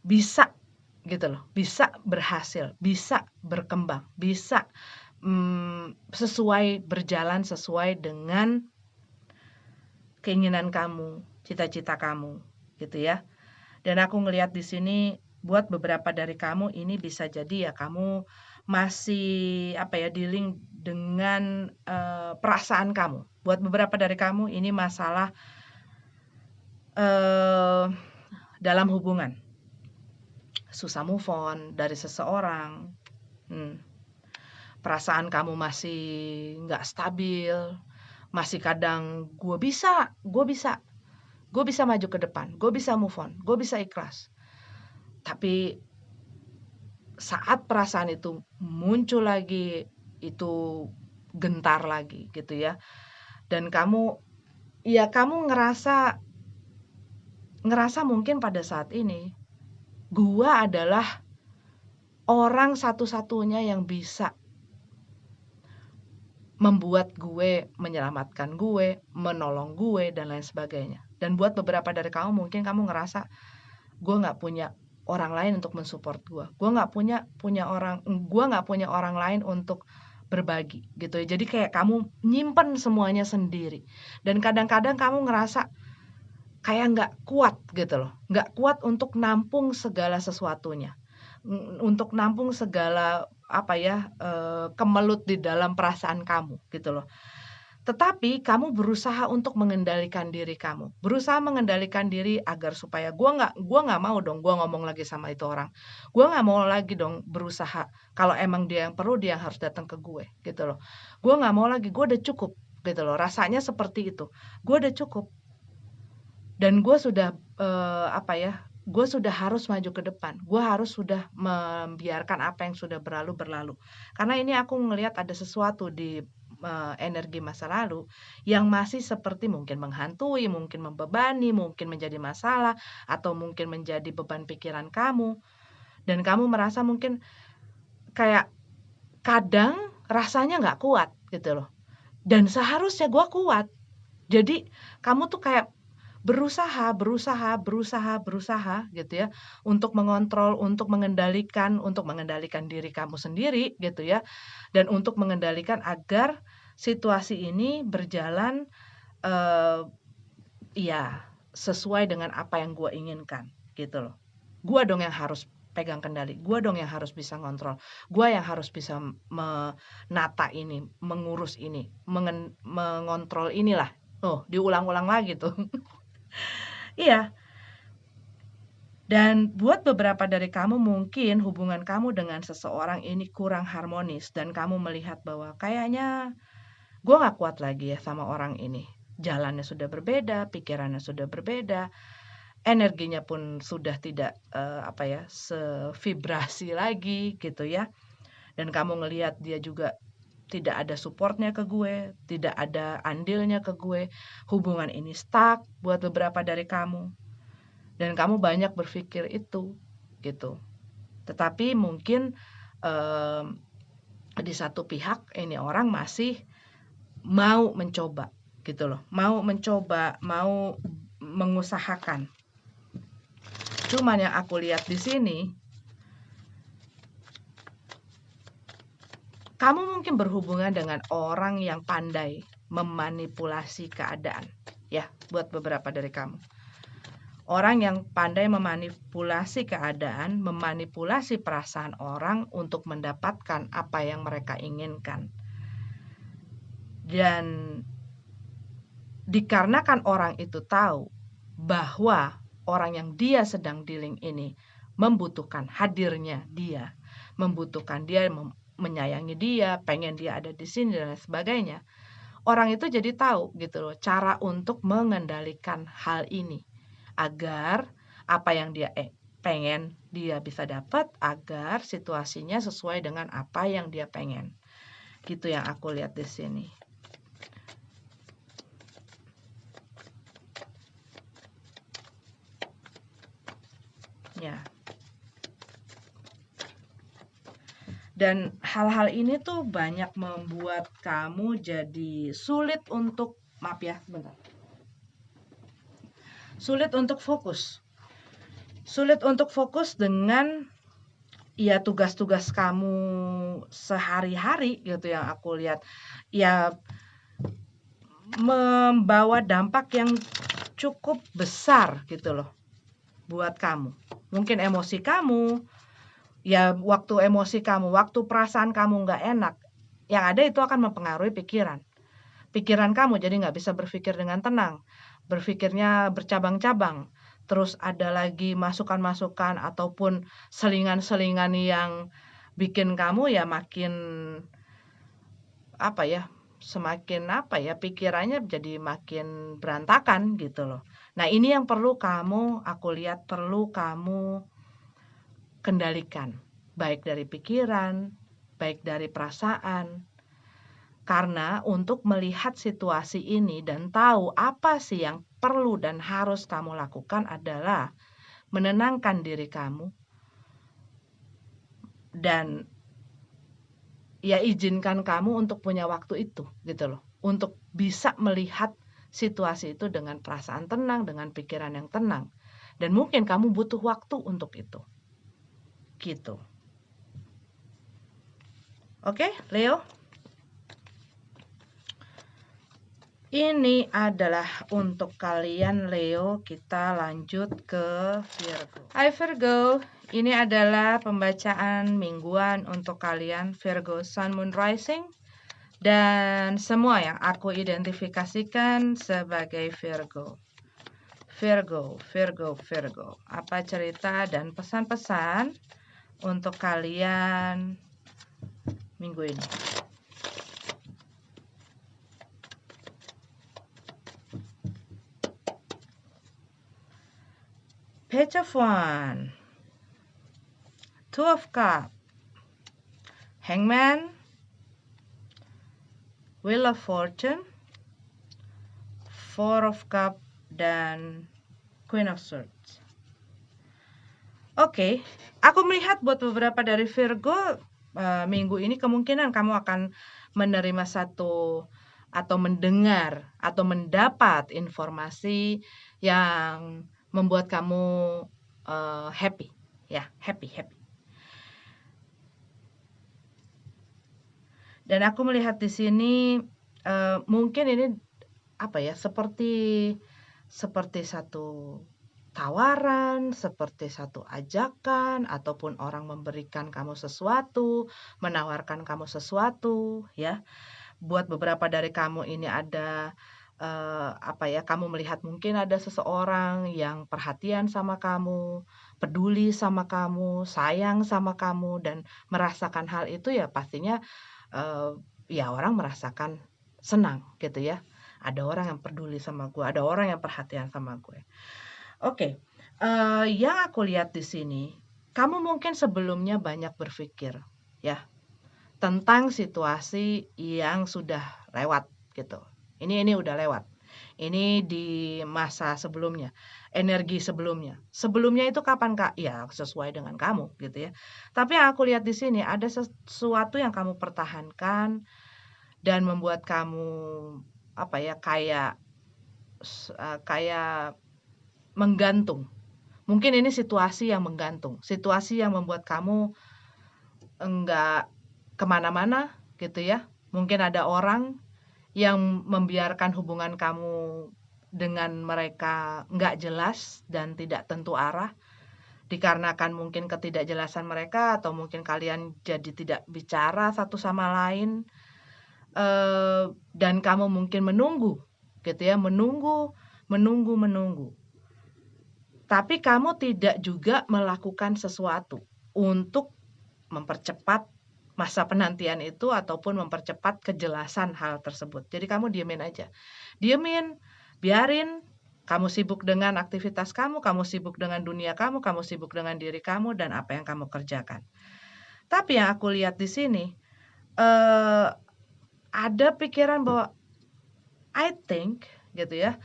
bisa gitu loh, bisa berhasil, bisa berkembang, bisa berjalan sesuai dengan keinginan kamu, cita-cita kamu, gitu ya. Dan aku ngelihat di sini buat beberapa dari kamu ini bisa jadi ya kamu masih dealing dengan perasaan kamu. Buat beberapa dari kamu ini masalah dalam hubungan. Susah move on dari seseorang. Perasaan kamu masih nggak stabil, masih kadang gue bisa maju ke depan, gue bisa move on, gue bisa ikhlas. Tapi saat perasaan itu muncul lagi, itu gentar lagi gitu ya. Dan kamu ngerasa mungkin pada saat ini gue adalah orang satu-satunya yang bisa membuat gue, menyelamatkan gue, menolong gue, dan lain sebagainya. Dan buat beberapa dari kamu mungkin kamu ngerasa gue nggak punya orang lain untuk mensupport gue. Gue nggak punya orang lain untuk berbagi gitu ya. Jadi kayak kamu nyimpen semuanya sendiri. Dan kadang-kadang kamu ngerasa kayak nggak kuat gitu loh. Nggak kuat untuk nampung segala sesuatunya. Untuk nampung segala kemelut di dalam perasaan kamu gitu loh. Tetapi kamu berusaha untuk mengendalikan diri kamu. Berusaha mengendalikan diri agar supaya gua nggak mau dong gua ngomong lagi sama itu orang. Gua nggak mau lagi dong berusaha kalau emang dia yang perlu dia harus datang ke gue gitu loh. Gua nggak mau lagi, gua udah cukup gitu loh. Rasanya seperti itu. Gua udah cukup. Dan gue sudah gue sudah harus maju ke depan. Gue harus sudah membiarkan apa yang sudah berlalu. Karena ini aku ngelihat ada sesuatu di energi masa lalu yang masih seperti mungkin menghantui, mungkin membebani, mungkin menjadi masalah, atau mungkin menjadi beban pikiran kamu. Dan kamu merasa mungkin kayak kadang rasanya nggak kuat gitu loh. Dan seharusnya gue kuat. Jadi kamu tuh kayak berusaha gitu ya, untuk mengontrol, untuk mengendalikan diri kamu sendiri gitu ya, dan untuk mengendalikan agar situasi ini berjalan, ya sesuai dengan apa yang gue inginkan gitu loh. Gue dong yang harus pegang kendali, gue dong yang harus bisa ngontrol, gue yang harus bisa menata ini, mengurus ini, mengontrol inilah. Oh, diulang-ulang lagi tuh. Iya, dan buat beberapa dari kamu mungkin hubungan kamu dengan seseorang ini kurang harmonis dan kamu melihat bahwa kayaknya gue gak kuat lagi ya sama orang ini. Jalannya sudah berbeda, pikirannya sudah berbeda, energinya pun sudah tidak sevibrasi lagi gitu ya. Dan kamu ngelihat dia juga tidak ada supportnya ke gue, tidak ada andilnya ke gue. Hubungan ini stuck buat beberapa dari kamu. Dan kamu banyak berpikir itu gitu. Tetapi mungkin di satu pihak ini orang masih mau mencoba gitu loh. Mau mencoba, mau mengusahakan. Cuman yang aku lihat di sini, kamu mungkin berhubungan dengan orang yang pandai memanipulasi keadaan. Ya, buat beberapa dari kamu. Orang yang pandai memanipulasi keadaan, memanipulasi perasaan orang untuk mendapatkan apa yang mereka inginkan. Dan dikarenakan orang itu tahu bahwa orang yang dia sedang dealing ini membutuhkan hadirnya dia, membutuhkan dia, menyayangi dia, pengen dia ada di sini dan lain sebagainya. Orang itu jadi tahu gitu loh cara untuk mengendalikan hal ini agar apa yang dia pengen dia bisa dapat, agar situasinya sesuai dengan apa yang dia pengen. Gitu yang aku lihat di sini. Ya. Dan hal-hal ini tuh banyak membuat kamu jadi sulit untuk, maaf ya, bentar. Sulit untuk fokus. Sulit untuk fokus dengan ya tugas-tugas kamu sehari-hari gitu yang aku lihat. Ya membawa dampak yang cukup besar gitu loh buat kamu. Mungkin emosi kamu, ya waktu emosi kamu, waktu perasaan kamu nggak enak, yang ada itu akan mempengaruhi pikiran. Pikiran kamu jadi nggak bisa berpikir dengan tenang, berpikirnya bercabang-cabang. Terus ada lagi masukan-masukan ataupun selingan-selingan yang bikin kamu ya makin pikirannya jadi makin berantakan gitu loh. Nah, ini yang aku lihat perlu kamu kendalikan, baik dari pikiran, baik dari perasaan. Karena untuk melihat situasi ini dan tahu apa sih yang perlu dan harus kamu lakukan adalah menenangkan diri kamu dan ya izinkan kamu untuk punya waktu itu gitu loh. Untuk bisa melihat situasi itu dengan perasaan tenang, dengan pikiran yang tenang. Dan mungkin kamu butuh waktu untuk itu. Gitu. Oke, Leo? Ini adalah untuk kalian Leo, kita lanjut ke Virgo. Hai Virgo, ini adalah pembacaan mingguan untuk kalian Virgo Sun Moon Rising dan semua yang aku identifikasikan sebagai Virgo. Virgo. Apa cerita dan pesan-pesan untuk kalian minggu ini? Page of Wands, Two of Cups, Hangman, Wheel of Fortune, Four of Cups, dan Queen of Swords. Oke, aku melihat buat beberapa dari Virgo, minggu ini kemungkinan kamu akan menerima satu atau mendengar atau mendapat informasi yang membuat kamu happy, ya, happy. Dan aku melihat di sini mungkin ini apa ya, seperti satu tawaran, seperti satu ajakan, ataupun orang memberikan kamu sesuatu, menawarkan kamu sesuatu, ya. Buat beberapa dari kamu ini ada apa ya, kamu melihat mungkin ada seseorang yang perhatian sama kamu, peduli sama kamu, sayang sama kamu, dan merasakan hal itu ya pastinya ya orang merasakan senang gitu ya. Ada orang yang peduli sama gue, ada orang yang perhatian sama gue. Oke, yang aku lihat di sini, kamu mungkin sebelumnya banyak berpikir ya tentang situasi yang sudah lewat gitu. Ini udah lewat. Ini di masa sebelumnya, energi sebelumnya. Sebelumnya itu kapan, Kak? Ya, sesuai dengan kamu gitu ya. Tapi yang aku lihat di sini ada sesuatu yang kamu pertahankan dan membuat kamu apa ya, kayak menggantung. Mungkin ini situasi yang menggantung, situasi yang membuat kamu enggak kemana-mana gitu ya. Mungkin ada orang yang membiarkan hubungan kamu dengan mereka nggak jelas dan tidak tentu arah, dikarenakan mungkin ketidakjelasan mereka atau mungkin kalian jadi tidak bicara satu sama lain, dan kamu mungkin menunggu gitu ya, menunggu. Tapi kamu tidak juga melakukan sesuatu untuk mempercepat masa penantian itu ataupun mempercepat kejelasan hal tersebut. Jadi kamu diemin aja. Diemin, biarin, kamu sibuk dengan aktivitas kamu sibuk dengan dunia kamu sibuk dengan diri kamu dan apa yang kamu kerjakan. Tapi yang aku lihat di sini, ada pikiran bahwa I think gitu ya,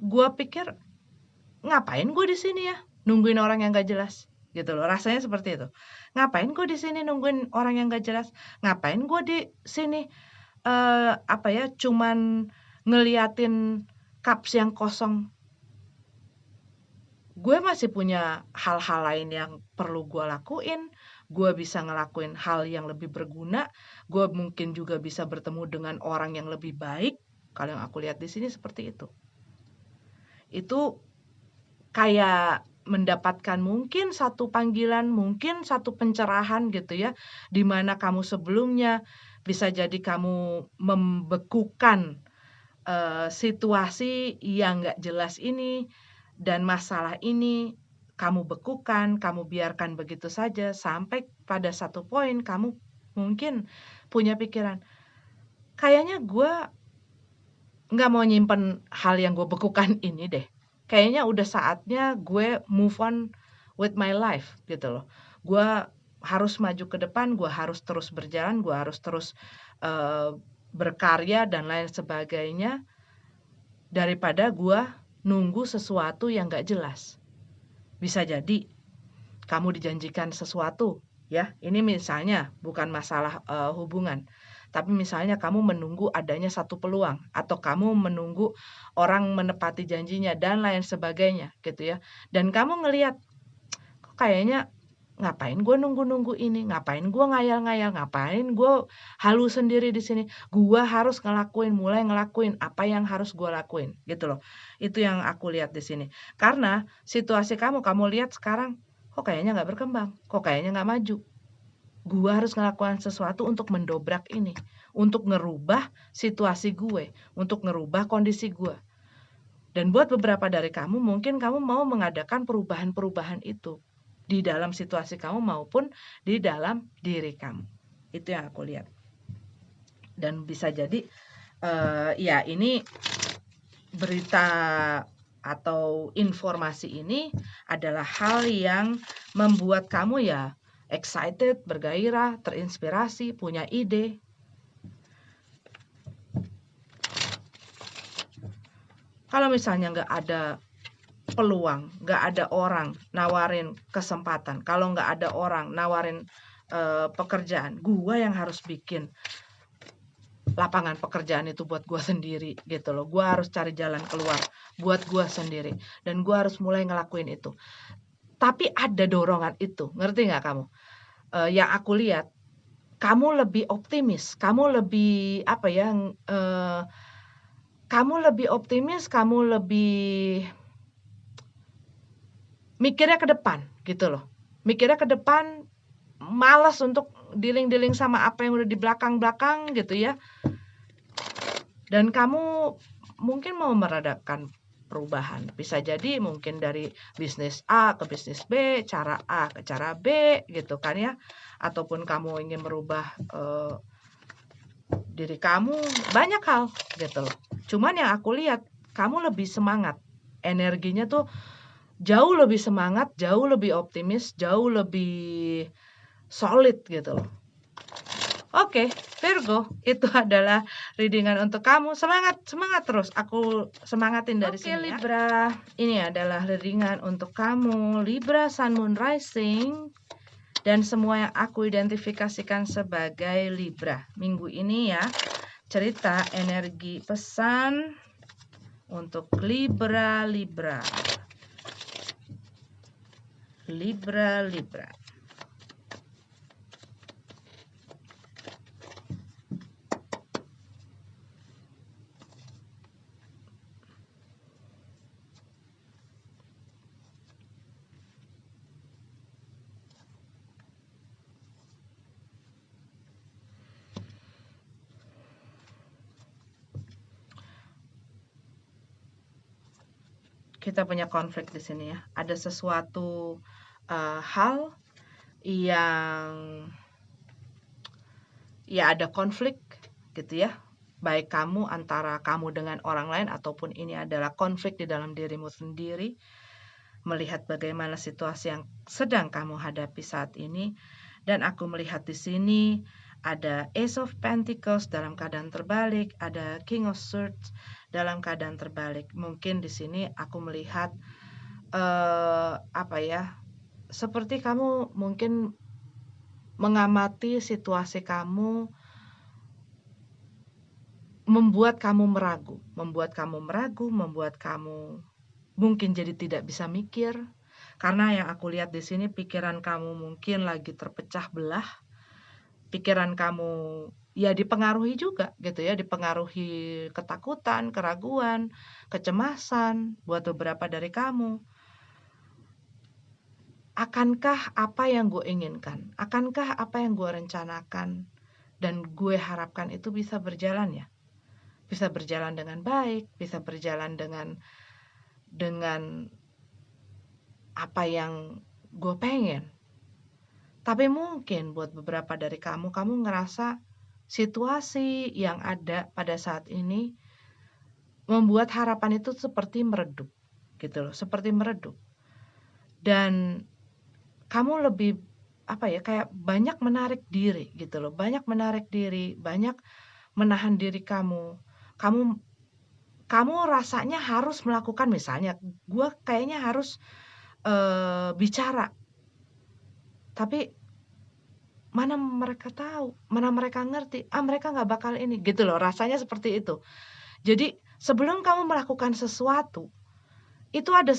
gua pikir ngapain gue di sini ya, nungguin orang yang gak jelas, gitu loh. Rasanya seperti itu. Ngapain gue di sini nungguin orang yang gak jelas? Ngapain gue di sini cuman ngeliatin cups yang kosong? Gue masih punya hal-hal lain yang perlu gue lakuin. Gue bisa ngelakuin hal yang lebih berguna. Gue mungkin juga bisa bertemu dengan orang yang lebih baik. Kalau yang aku lihat di sini seperti itu. Itu kayak mendapatkan mungkin satu panggilan, mungkin satu pencerahan gitu ya, di mana kamu sebelumnya bisa jadi kamu membekukan situasi yang nggak jelas ini dan masalah ini kamu bekukan, kamu biarkan begitu saja sampai pada satu poin kamu mungkin punya pikiran, kayaknya gue nggak mau nyimpen hal yang gue bekukan ini deh. Kayaknya udah saatnya gue move on with my life gitu loh. Gue harus maju ke depan, gue harus terus berjalan, gue harus terus berkarya dan lain sebagainya daripada gue nunggu sesuatu yang gak jelas. Bisa jadi kamu dijanjikan sesuatu ya. Ini misalnya bukan masalah hubungan. Tapi misalnya kamu menunggu adanya satu peluang atau kamu menunggu orang menepati janjinya dan lain sebagainya gitu ya. Dan kamu ngelihat kok kayaknya ngapain gue nunggu-nunggu ini, ngapain gue ngayal-ngayal, ngapain gue halu sendiri di sini. Gue harus mulai ngelakuin apa yang harus gue lakuin gitu loh. Itu yang aku lihat di sini. Karena situasi kamu lihat sekarang kok kayaknya nggak berkembang, kok kayaknya nggak maju. Gue harus ngelakuin sesuatu untuk mendobrak ini, untuk ngerubah situasi gue, untuk ngerubah kondisi gue. Dan buat beberapa dari kamu, mungkin kamu mau mengadakan perubahan-perubahan itu di dalam situasi kamu maupun di dalam diri kamu. Itu yang aku lihat. Dan bisa jadi, ya ini berita atau informasi ini adalah hal yang membuat kamu ya excited, bergairah, terinspirasi, punya ide. Kalau misalnya nggak ada peluang, nggak ada orang nawarin kesempatan, kalau nggak ada orang nawarin pekerjaan. Gua yang harus bikin lapangan pekerjaan itu buat gua sendiri gitu loh. Gua harus cari jalan keluar buat gua sendiri dan gua harus mulai ngelakuin itu. Tapi ada dorongan itu, ngerti nggak kamu? Yang aku lihat, kamu lebih optimis, kamu lebih apa ya, kamu lebih optimis, kamu lebih mikirnya ke depan gitu loh. Mikirnya ke depan, malas untuk dealing-dealing sama apa yang udah di belakang-belakang gitu ya. Dan kamu mungkin mau meredakan perubahan. Bisa jadi mungkin dari bisnis A ke bisnis B, cara A ke cara B gitu kan ya. Ataupun kamu ingin merubah diri kamu, banyak hal gitu loh. Cuman yang aku lihat, kamu lebih semangat. Energinya tuh jauh lebih semangat, jauh lebih optimis, jauh lebih solid gitu loh. Oke, Virgo, itu adalah readingan untuk kamu. Semangat, semangat terus. Aku semangatin dari sini ya. Libra, ini adalah readingan untuk kamu. Libra, Sun, Moon, Rising, dan semua yang aku identifikasikan sebagai Libra. Minggu ini ya, cerita energi pesan untuk Libra, Libra. Libra, Libra. Kita punya konflik di sini ya. Ada sesuatu hal yang ya ada konflik gitu ya. Baik kamu antara kamu dengan orang lain ataupun ini adalah konflik di dalam dirimu sendiri. Melihat bagaimana situasi yang sedang kamu hadapi saat ini, dan aku melihat di sini ada Ace of Pentacles dalam keadaan terbalik, ada King of Swords dalam keadaan terbalik. Mungkin di sini aku melihat apa ya, seperti kamu mungkin mengamati situasi kamu, membuat kamu meragu, membuat kamu mungkin jadi tidak bisa mikir. Karena yang aku lihat di sini pikiran kamu mungkin lagi terpecah belah. Pikiran kamu ya dipengaruhi juga gitu ya, dipengaruhi ketakutan, keraguan, kecemasan buat beberapa dari kamu. Akankah apa yang gue inginkan? Akankah apa yang gue rencanakan dan gue harapkan itu bisa berjalan ya? Bisa berjalan dengan baik, bisa berjalan dengan apa yang gue pengen. Tapi mungkin buat beberapa dari kamu, kamu ngerasa situasi yang ada pada saat ini membuat harapan itu seperti meredup, gitu loh, seperti meredup. Dan kamu lebih apa ya, kayak banyak menarik diri gitu loh, banyak menarik diri, banyak menahan diri kamu. Kamu rasanya harus melakukan, misalnya gue kayaknya harus bicara, tapi mana mereka tahu, mana mereka ngerti, mereka nggak bakal ini, gitu loh, rasanya seperti itu. Jadi sebelum kamu melakukan sesuatu, itu ada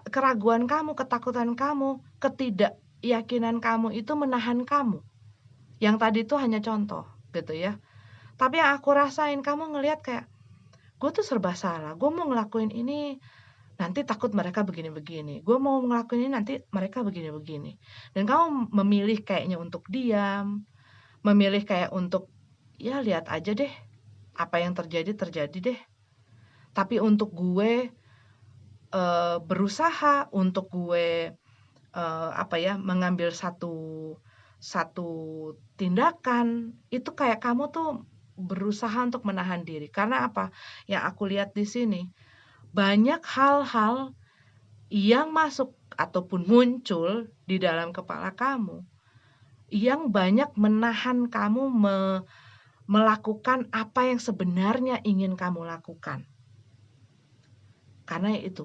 keraguan kamu, ketakutan kamu, ketidakyakinan kamu itu menahan kamu. Yang tadi itu hanya contoh gitu ya. Tapi yang aku rasain, kamu ngelihat kayak, gue tuh serba salah, gue mau ngelakuin ini nanti takut mereka begini-begini, gue mau ngelakuin ini nanti mereka begini-begini. Dan kamu memilih kayaknya untuk diam, memilih kayak untuk ya lihat aja deh, apa yang terjadi terjadi deh. Tapi untuk gue berusaha, untuk gue apa ya, mengambil satu tindakan, itu kayak kamu tuh berusaha untuk menahan diri. Karena apa? Yang aku lihat di sini, banyak hal-hal yang masuk ataupun muncul di dalam kepala kamu yang banyak menahan kamu melakukan apa yang sebenarnya ingin kamu lakukan. Karena itu,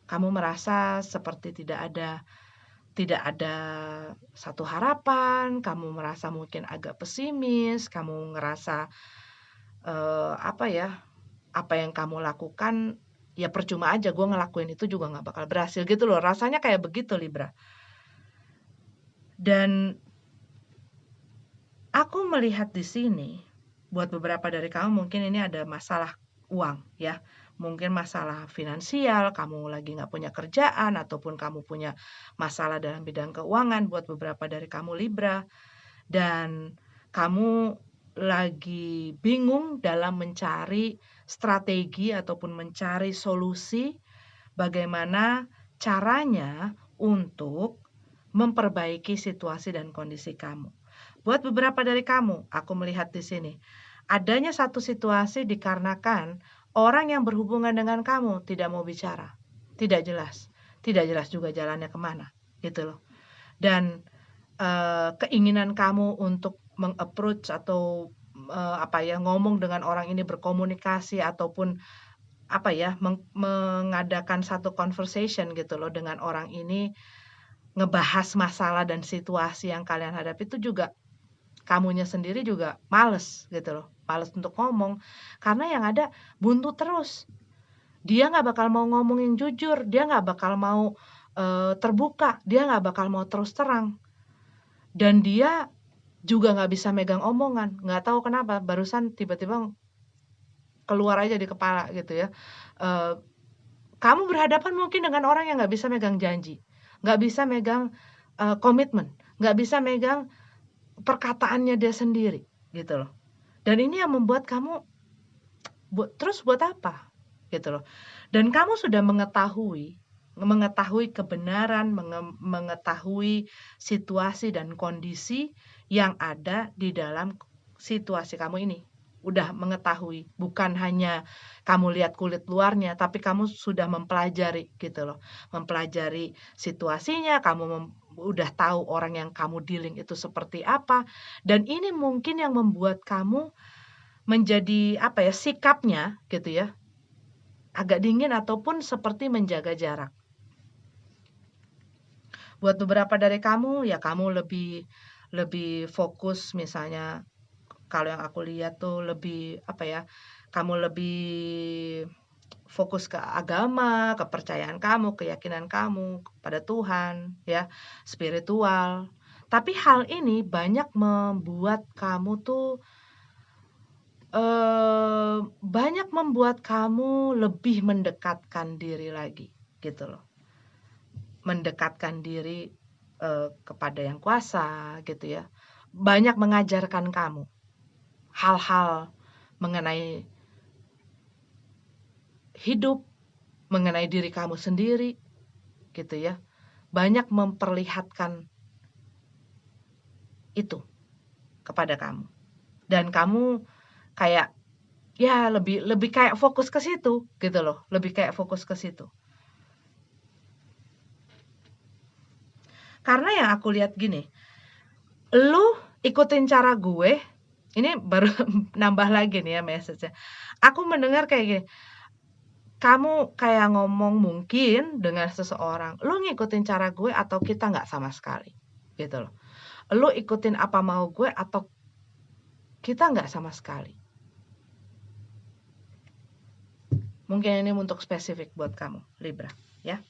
kamu merasa seperti tidak ada tidak ada satu harapan, kamu merasa mungkin agak pesimis, kamu ngerasa, apa ya, apa yang kamu lakukan, ya percuma aja, gue ngelakuin itu juga nggak bakal berhasil gitu loh, rasanya kayak begitu Libra. Dan aku melihat di sini, buat beberapa dari kamu mungkin ini ada masalah uang ya, mungkin masalah finansial, kamu lagi nggak punya kerjaan, ataupun kamu punya masalah dalam bidang keuangan buat beberapa dari kamu Libra. Dan kamu lagi bingung dalam mencari strategi ataupun mencari solusi bagaimana caranya untuk memperbaiki situasi dan kondisi kamu. Buat beberapa dari kamu, aku melihat di sini, adanya satu situasi dikarenakan orang yang berhubungan dengan kamu tidak mau bicara, tidak jelas juga jalannya kemana, gitu loh. Dan keinginan kamu untuk meng-approach atau, ngomong dengan orang ini, berkomunikasi ataupun mengadakan satu conversation gitu loh dengan orang ini, ngebahas masalah dan situasi yang kalian hadapi itu juga kamunya sendiri juga males gitu loh, males untuk ngomong, karena yang ada buntu terus. Dia nggak bakal mau ngomong yang jujur, dia nggak bakal mau, terbuka, dia nggak bakal mau terus terang. Dan dia juga nggak bisa megang omongan, nggak tahu kenapa barusan tiba-tiba keluar aja di kepala gitu ya. Kamu berhadapan mungkin dengan orang yang nggak bisa megang janji, nggak bisa megang, komitmen, nggak bisa megang perkataannya dia sendiri, gitu loh. Dan ini yang membuat kamu, buat apa? Gitu loh. Dan kamu sudah mengetahui kebenaran, mengetahui situasi dan kondisi yang ada di dalam situasi kamu ini. Udah mengetahui, bukan hanya kamu lihat kulit luarnya, tapi kamu sudah mempelajari gitu loh. Mempelajari situasinya, kamu udah tahu orang yang kamu dealing itu seperti apa, dan ini mungkin yang membuat kamu menjadi sikapnya gitu ya, agak dingin ataupun seperti menjaga jarak. Buat beberapa dari kamu, ya kamu lebih fokus, misalnya kalau yang aku lihat tuh lebih kamu lebih fokus ke agama, kepercayaan kamu, keyakinan kamu kepada Tuhan ya, spiritual. Tapi hal ini banyak membuat kamu tuh banyak membuat kamu lebih mendekatkan diri lagi, gitu loh. Mendekatkan diri, kepada Yang Kuasa, gitu ya. Banyak mengajarkan kamu hal-hal mengenai hidup, mengenai diri kamu sendiri, gitu ya. Banyak memperlihatkan itu kepada kamu. Dan kamu kayak, ya lebih kayak fokus ke situ, gitu loh. Lebih kayak fokus ke situ. Karena yang aku lihat gini, lu ikutin cara gue, ini baru nambah lagi nih ya message-nya. Aku mendengar kayak gini, kamu kayak ngomong mungkin dengan seseorang, lu ngikutin cara gue atau kita nggak sama sekali, gitu loh. Lu ikutin apa mau gue atau kita nggak sama sekali. Mungkin ini untuk spesifik buat kamu, Libra, ya.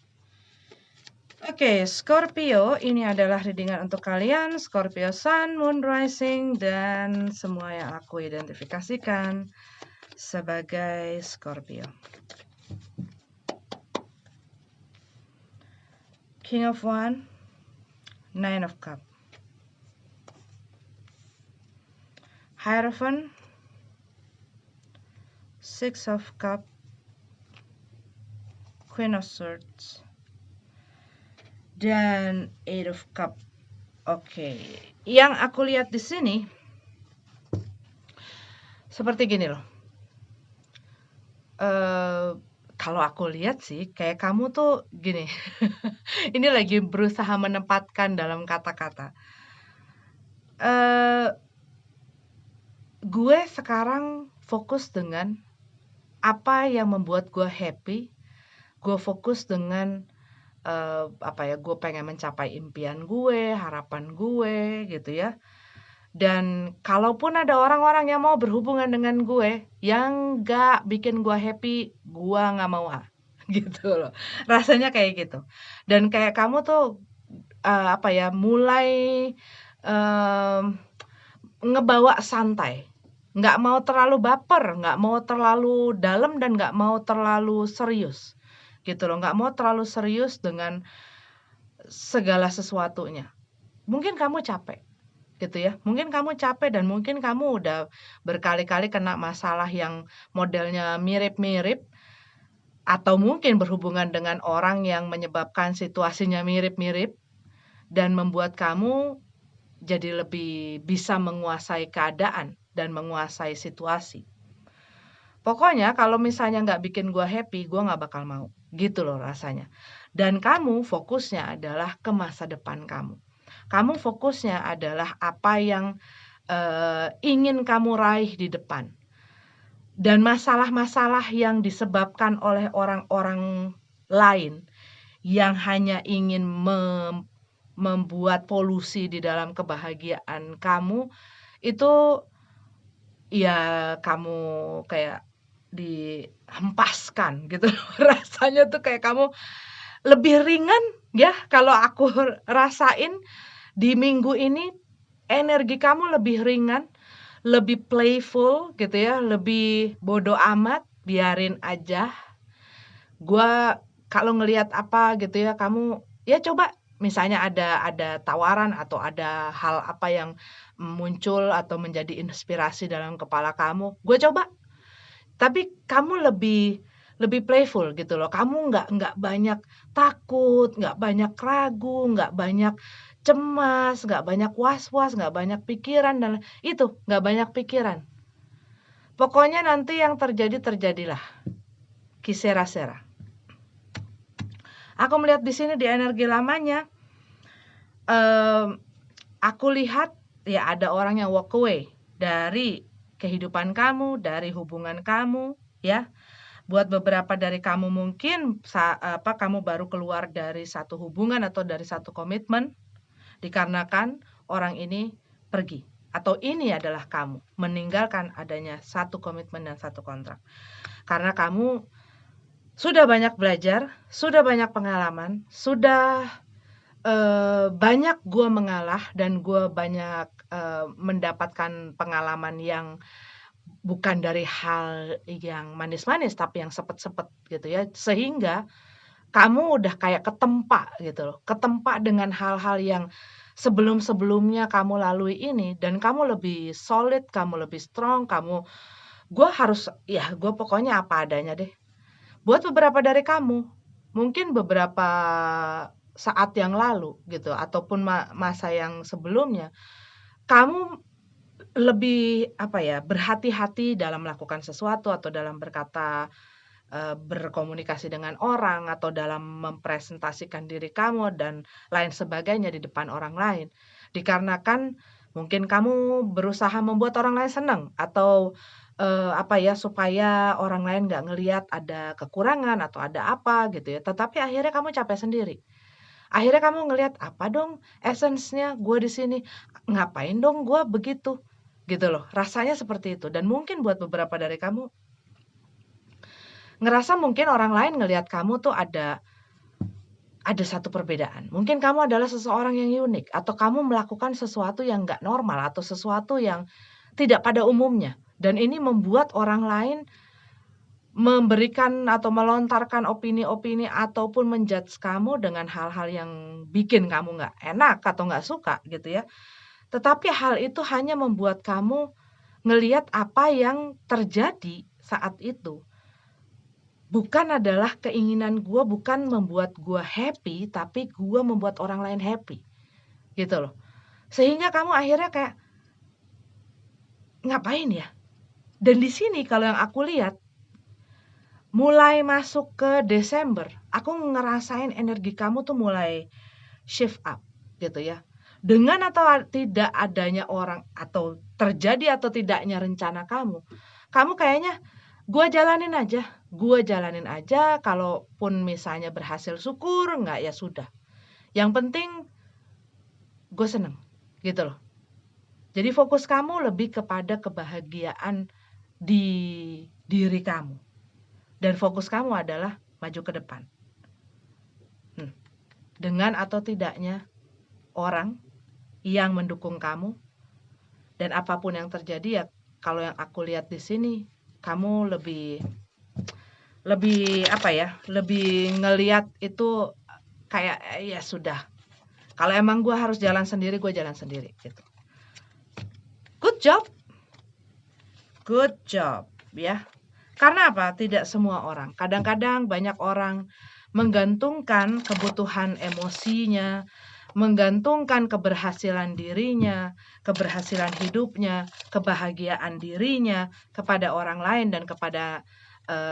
Oke, Scorpio, ini adalah readingan untuk kalian, Scorpio Sun, Moon Rising, dan semua yang aku identifikasikan sebagai Scorpio. King of Wands, Nine of Cups, Hierophant, Six of Cups, Queen of Swords, dan Eight of Cups. Oke, yang aku lihat di sini seperti gini loh. Kalau aku lihat sih kayak kamu tuh gini. Ini lagi berusaha menempatkan dalam kata-kata. Gue sekarang fokus dengan apa yang membuat gue happy. Gue fokus dengan gue pengen mencapai impian gue, harapan gue gitu ya. Dan kalaupun ada orang-orang yang mau berhubungan dengan gue, yang nggak bikin gue happy, gue nggak mau gitu loh. Rasanya kayak gitu. Dan kayak kamu tuh, mulai, mmm, ngebawa santai. Nggak mau terlalu baper, nggak mau terlalu dalam dan nggak mau terlalu serius, gitu loh. Nggak mau terlalu serius dengan segala sesuatunya. Mungkin kamu capek, gitu ya. Mungkin kamu capek dan mungkin kamu udah berkali-kali kena masalah yang modelnya mirip-mirip, atau mungkin berhubungan dengan orang yang menyebabkan situasinya mirip-mirip dan membuat kamu jadi lebih bisa menguasai keadaan dan menguasai situasi. Pokoknya kalau misalnya nggak bikin gua happy, gua nggak bakal mau. Gitu loh rasanya. Dan kamu fokusnya adalah ke masa depan kamu. Kamu fokusnya adalah apa yang ingin kamu raih di depan. Dan masalah-masalah yang disebabkan oleh orang-orang lain yang hanya ingin membuat polusi di dalam kebahagiaan kamu, itu ya kamu kayak dihempaskan gitu loh. Rasanya tuh kayak kamu lebih ringan ya, kalau aku rasain di minggu ini energi kamu lebih ringan, lebih playful gitu ya, lebih bodo amat, biarin aja. Gua kalau ngelihat apa gitu ya, kamu ya coba misalnya ada tawaran atau ada hal apa yang muncul atau menjadi inspirasi dalam kepala kamu, gue coba. Tapi kamu lebih lebih playful gitu loh. Kamu nggak banyak takut, nggak banyak ragu, nggak banyak cemas, nggak banyak was-was, nggak banyak pikiran dan itu, nggak banyak pikiran. Pokoknya nanti yang terjadi, terjadilah. Ki sera-sera. Aku melihat di sini di energi lamanya, aku lihat ya ada orang yang walk away dari kehidupan kamu, dari hubungan kamu, ya. Buat beberapa dari kamu mungkin kamu baru keluar dari satu hubungan atau dari satu komitmen dikarenakan orang ini pergi. Atau ini adalah kamu meninggalkan adanya satu komitmen dan satu kontrak. Karena kamu sudah banyak belajar, sudah banyak pengalaman, sudah banyak gue mengalah dan gue banyak mendapatkan pengalaman yang bukan dari hal yang manis-manis, tapi yang sepet-sepet gitu ya. Sehingga kamu udah kayak ketempa gitu loh, ketempa dengan hal-hal yang sebelum-sebelumnya kamu lalui ini dan kamu lebih solid, kamu lebih strong, gue pokoknya apa adanya deh. Buat beberapa dari kamu, mungkin beberapa saat yang lalu gitu ataupun masa yang sebelumnya, kamu lebih berhati-hati dalam melakukan sesuatu atau dalam berkata, berkomunikasi dengan orang atau dalam mempresentasikan diri kamu dan lain sebagainya di depan orang lain. Dikarenakan mungkin kamu berusaha membuat orang lain senang atau, supaya orang lain nggak ngelihat ada kekurangan atau ada apa gitu ya, tetapi akhirnya kamu capek sendiri. Akhirnya kamu ngelihat, "Apa dong essence-nya gue di sini? Ngapain dong gue begitu?" Gitu loh, rasanya seperti itu dan mungkin buat beberapa dari kamu, ngerasa mungkin orang lain ngelihat kamu tuh ada satu perbedaan. Mungkin kamu adalah seseorang yang unik atau kamu melakukan sesuatu yang nggak normal atau sesuatu yang tidak pada umumnya dan ini membuat orang lain memberikan atau melontarkan opini-opini ataupun men-judge kamu dengan hal-hal yang bikin kamu nggak enak atau nggak suka gitu ya. Tetapi hal itu hanya membuat kamu ngelihat apa yang terjadi saat itu. Bukan adalah keinginan gue, bukan membuat gue happy, tapi gue membuat orang lain happy. Gitu loh. Sehingga kamu akhirnya kayak, ngapain ya? Dan di sini kalau yang aku lihat, mulai masuk ke Desember, aku ngerasain energi kamu tuh mulai shift up gitu ya. Dengan atau tidak adanya orang atau terjadi atau tidaknya rencana kamu kayaknya Gue jalanin aja, kalaupun misalnya berhasil syukur, nggak ya sudah. Yang penting gue seneng, gitu loh. Jadi fokus kamu lebih kepada kebahagiaan di diri kamu. Dan fokus kamu adalah maju ke depan. Dengan atau tidaknya orang yang mendukung kamu, dan apapun yang terjadi ya, kalau yang aku lihat di sini, kamu lebih apa ya, lebih ngelihat itu kayak ya sudah. Kalau emang gue harus jalan sendiri, gue jalan sendiri gitu. Good job. Good job ya. Karena apa? Tidak semua orang. Kadang-kadang banyak orang menggantungkan kebutuhan emosinya, menggantungkan keberhasilan dirinya, keberhasilan hidupnya, kebahagiaan dirinya kepada orang lain dan kepada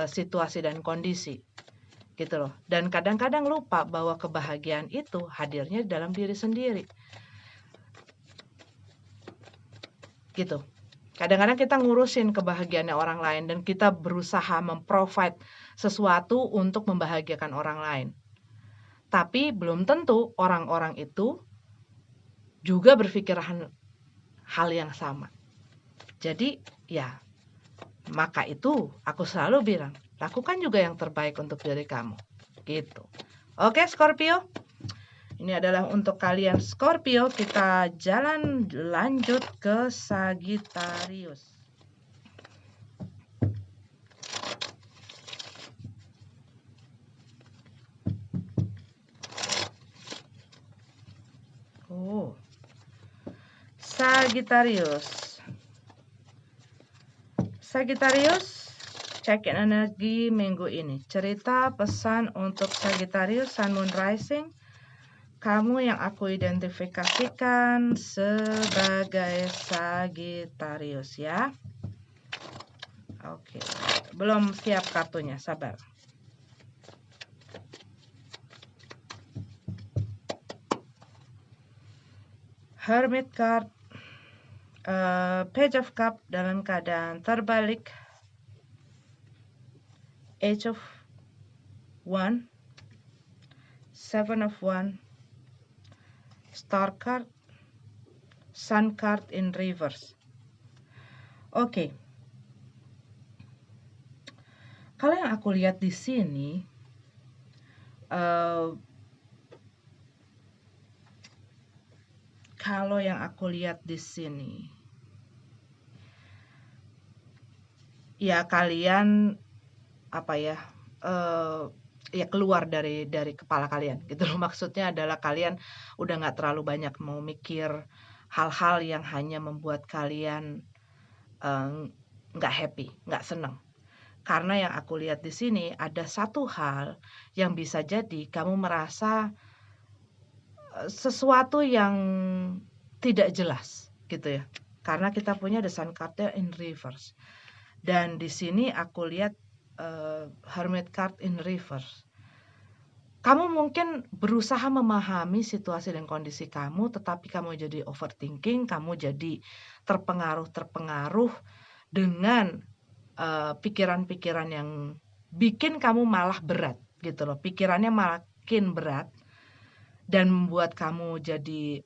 situasi dan kondisi. Gitu loh. Dan kadang-kadang lupa bahwa kebahagiaan itu hadirnya dalam diri sendiri. Gitu. Kadang-kadang kita ngurusin kebahagiaannya orang lain dan kita berusaha memprovide sesuatu untuk membahagiakan orang lain. Tapi belum tentu orang-orang itu juga berpikir hal yang sama. Jadi ya, maka itu aku selalu bilang, lakukan juga yang terbaik untuk diri kamu. Gitu. Oke, Scorpio. Ini adalah untuk kalian Scorpio. Kita jalan lanjut ke Sagittarius. Oh, Sagittarius. Sagittarius, check-in energi minggu ini. Cerita pesan untuk Sagittarius, Sun Moon Rising. Kamu yang aku identifikasikan sebagai Sagittarius ya. Oke, belum siap kartunya, sabar. Hermit card, Page of Cup dalam keadaan terbalik, Age of One, Seven of One, Star card, Sun card in reverse. Oke. Kalau yang aku lihat di sini, ya kalian apa ya, ya keluar dari kepala kalian gitu loh. Maksudnya adalah kalian udah nggak terlalu banyak mau mikir hal-hal yang hanya membuat kalian nggak happy, nggak senang. Karena yang aku lihat di sini ada satu hal yang bisa jadi kamu merasa sesuatu yang tidak jelas gitu ya. Karena kita punya the Sun card in reverse. Dan di sini aku lihat Hermit card in reverse. Kamu mungkin berusaha memahami situasi dan kondisi kamu, tetapi kamu jadi overthinking, kamu jadi terpengaruh dengan pikiran-pikiran yang bikin kamu malah berat gitu loh. Pikirannya makin berat dan membuat kamu jadi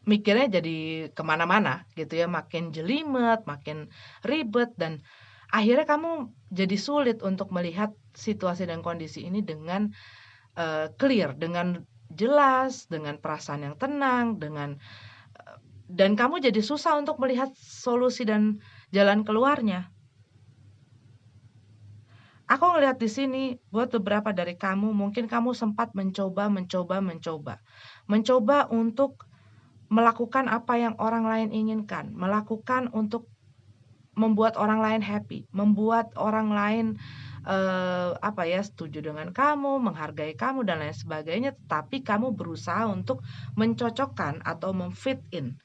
mikirnya jadi kemana-mana gitu ya, makin jelimet, makin ribet, dan akhirnya kamu jadi sulit untuk melihat situasi dan kondisi ini dengan clear, dengan jelas, dengan perasaan yang tenang, dan kamu jadi susah untuk melihat solusi dan jalan keluarnya. Aku ngelihat di sini buat beberapa dari kamu, mungkin kamu sempat mencoba untuk melakukan apa yang orang lain inginkan, melakukan untuk membuat orang lain happy, membuat orang lain setuju dengan kamu, menghargai kamu dan lain sebagainya, tapi kamu berusaha untuk mencocokkan atau memfit in,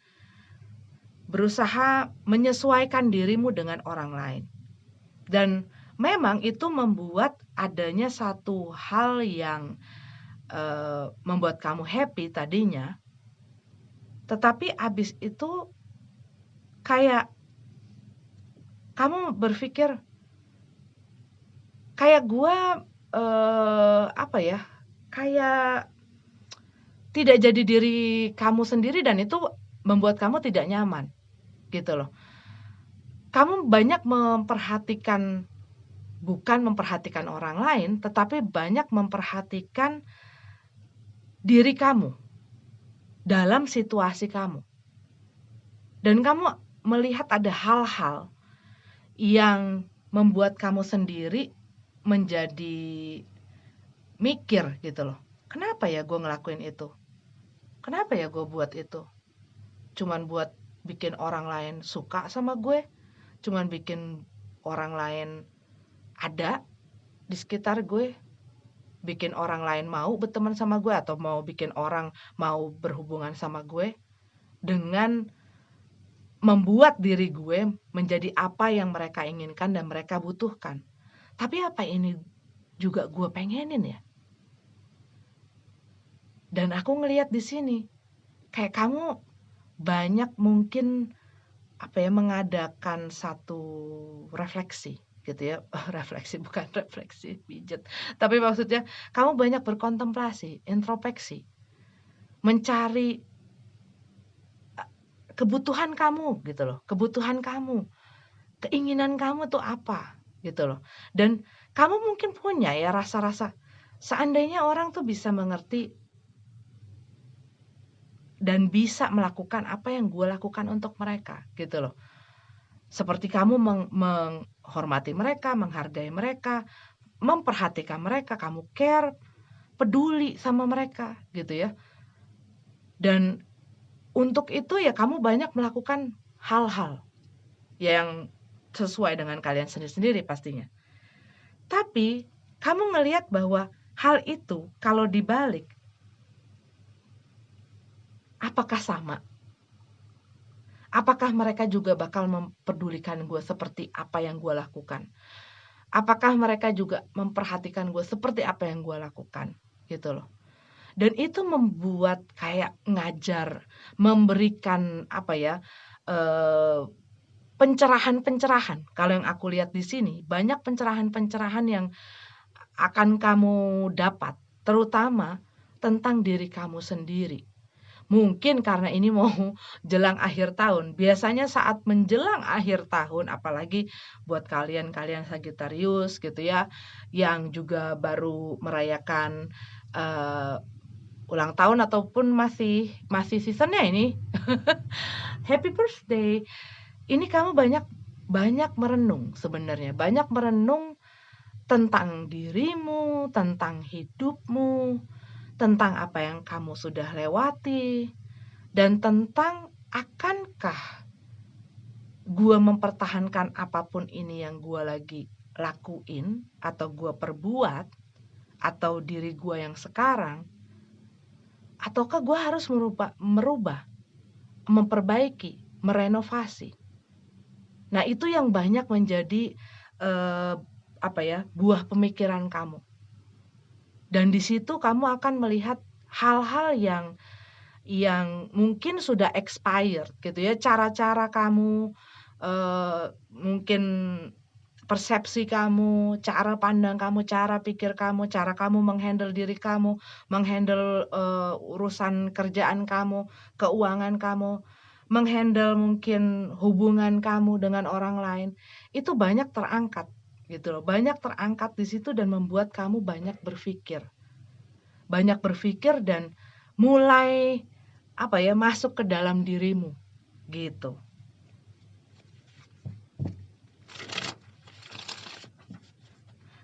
berusaha menyesuaikan dirimu dengan orang lain. Dan memang itu membuat adanya satu hal yang membuat kamu happy tadinya, tetapi abis itu kayak kamu berpikir, kayak gua, apa ya, kayak tidak jadi diri kamu sendiri dan itu membuat kamu tidak nyaman, gitu loh. Kamu banyak memperhatikan bukan memperhatikan orang lain, tetapi banyak memperhatikan diri kamu dalam situasi kamu. Dan kamu melihat ada hal-hal yang membuat kamu sendiri menjadi mikir gitu loh. Kenapa ya gue ngelakuin itu? Kenapa ya gue buat itu? Cuman buat bikin orang lain suka sama gue? Cuman bikin orang lain ada di sekitar gue? Bikin orang lain mau berteman sama gue atau mau bikin orang mau berhubungan sama gue? Dengan membuat diri gue menjadi apa yang mereka inginkan dan mereka butuhkan. Tapi apa ini juga gue pengenin ya? Dan aku ngelihat di sini, kayak kamu banyak mungkin apa ya, mengadakan satu refleksi gitu ya. Refleksi bukan refleksi pijet. Tapi maksudnya kamu banyak berkontemplasi, introspeksi, mencari kebutuhan kamu gitu loh, kebutuhan kamu, keinginan kamu tuh apa gitu loh. Dan kamu mungkin punya ya rasa-rasa, seandainya orang tuh bisa mengerti dan bisa melakukan apa yang gue lakukan untuk mereka gitu loh. Seperti kamu menghormati mereka, menghargai mereka, memperhatikan mereka, kamu care, peduli sama mereka gitu ya. Dan untuk itu ya kamu banyak melakukan hal-hal yang sesuai dengan kalian sendiri-sendiri pastinya. Tapi kamu ngelihat bahwa hal itu kalau dibalik, apakah sama? Apakah mereka juga bakal mempedulikan gue seperti apa yang gue lakukan? Apakah mereka juga memperhatikan gue seperti apa yang gue lakukan? Gitu loh. Dan itu membuat kayak ngajar, memberikan apa ya, pencerahan-pencerahan. Kalau yang aku lihat di sini, banyak pencerahan-pencerahan yang akan kamu dapat, terutama tentang diri kamu sendiri. Mungkin karena ini mau jelang akhir tahun. Biasanya saat menjelang akhir tahun, apalagi buat kalian-kalian Sagittarius gitu ya, yang juga baru merayakan uh, ulang tahun ataupun masih masih seasonnya ini. Happy birthday. Ini kamu banyak banyak merenung sebenarnya, banyak merenung tentang dirimu, tentang hidupmu, tentang apa yang kamu sudah lewati, dan tentang akankah gue mempertahankan apapun ini yang gue lagi lakuin, atau gue perbuat, atau diri gue yang sekarang, ataukah gue harus merubah, memperbaiki, merenovasi. Nah itu yang banyak menjadi apa ya, buah pemikiran kamu. Dan di situ kamu akan melihat hal-hal yang mungkin sudah expired gitu ya, cara-cara kamu, mungkin persepsi kamu, cara pandang kamu, cara pikir kamu, cara kamu menghandle diri kamu, menghandle urusan kerjaan kamu, keuangan kamu, menghandle mungkin hubungan kamu dengan orang lain, itu banyak terangkat gitu loh, banyak terangkat di situ dan membuat kamu banyak berpikir. Banyak berpikir dan mulai apa ya, masuk ke dalam dirimu gitu.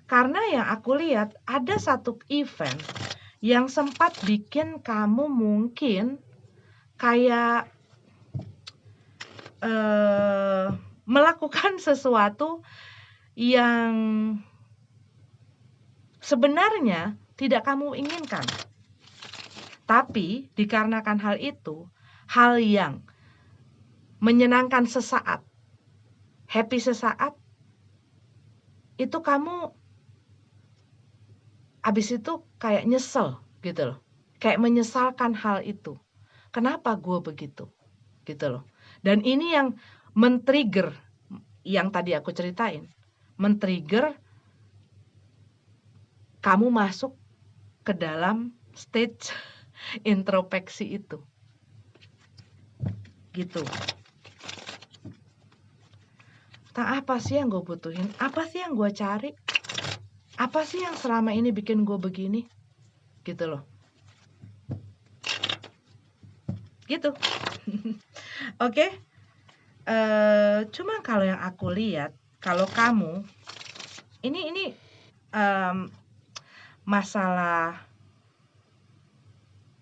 Karena yang aku lihat ada satu event yang sempat bikin kamu mungkin kayak melakukan sesuatu yang sebenarnya tidak kamu inginkan. Tapi dikarenakan hal itu, hal yang menyenangkan sesaat, happy sesaat, itu kamu abis itu kayak nyesel gitu loh. Kayak menyesalkan hal itu. Kenapa gue begitu? Gitu loh. Dan ini yang men-trigger yang tadi aku ceritain, men-trigger kamu masuk ke dalam stage introspeksi itu. Gitu. Apa sih yang gue butuhin? Apa sih yang gue cari? Apa sih yang selama ini bikin gue begini? Gitu loh. Gitu. Oke. Cuma kalau yang aku lihat, kalau kamu ini masalah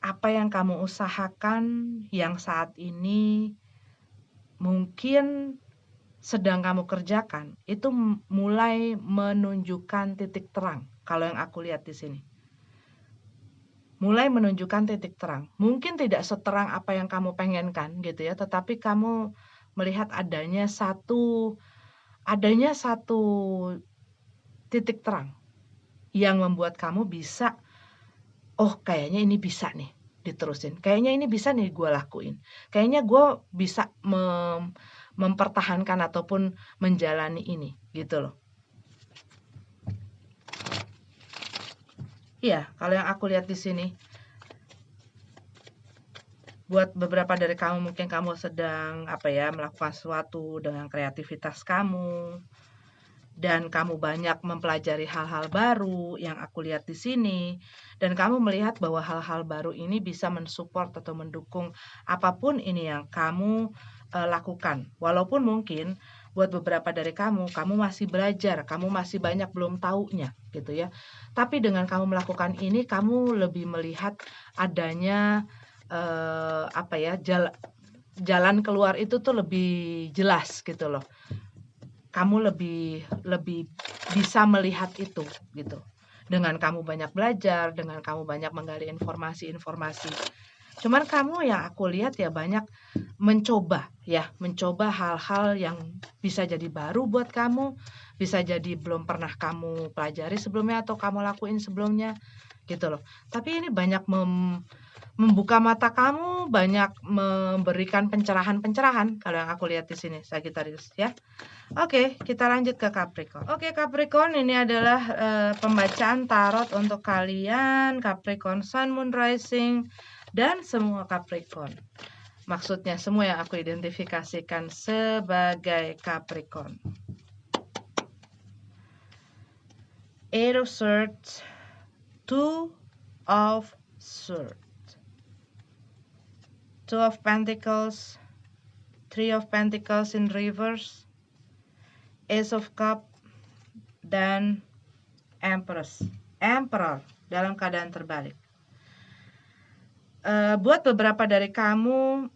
apa yang kamu usahakan yang saat ini mungkin sedang kamu kerjakan itu mulai menunjukkan titik terang. Kalau yang aku lihat di sini, mulai menunjukkan titik terang. Mungkin tidak seterang apa yang kamu pengenkan gitu ya, tetapi kamu melihat adanya satu titik terang yang membuat kamu bisa, oh kayaknya ini bisa nih diterusin. Kayaknya ini bisa nih gue lakuin. Kayaknya gue bisa mempertahankan ataupun menjalani ini gitu loh. Iya, kalau yang aku lihat di sini, buat beberapa dari kamu mungkin kamu sedang melakukan sesuatu dengan kreativitas kamu dan kamu banyak mempelajari hal-hal baru yang aku lihat di sini, dan kamu melihat bahwa hal-hal baru ini bisa mensupport atau mendukung apapun ini yang kamu lakukan. Walaupun mungkin buat beberapa dari kamu masih belajar, kamu masih banyak belum taunya gitu ya. Tapi dengan kamu melakukan ini, kamu lebih melihat adanya jalan keluar itu tuh lebih jelas gitu loh. Kamu lebih bisa melihat itu gitu. Dengan kamu banyak belajar, dengan kamu banyak menggali informasi-informasi. Cuman kamu yang aku lihat ya banyak mencoba hal-hal yang bisa jadi baru buat kamu, bisa jadi belum pernah kamu pelajari sebelumnya atau kamu lakuin sebelumnya gitu loh. Tapi ini banyak membuka mata kamu, banyak memberikan pencerahan-pencerahan kalau yang aku lihat di sini, Sagittarius ya. Oke, kita lanjut ke Capricorn. Oke, Capricorn, ini adalah pembacaan tarot untuk kalian, Capricorn Sun, Moon, Rising, dan semua Capricorn. Maksudnya semua yang aku identifikasikan sebagai Capricorn. Eight of Swords, Two of Swords, Two of Pentacles, Three of Pentacles in reverse, Ace of Cup, dan Emperor dalam keadaan terbalik. Buat beberapa dari kamu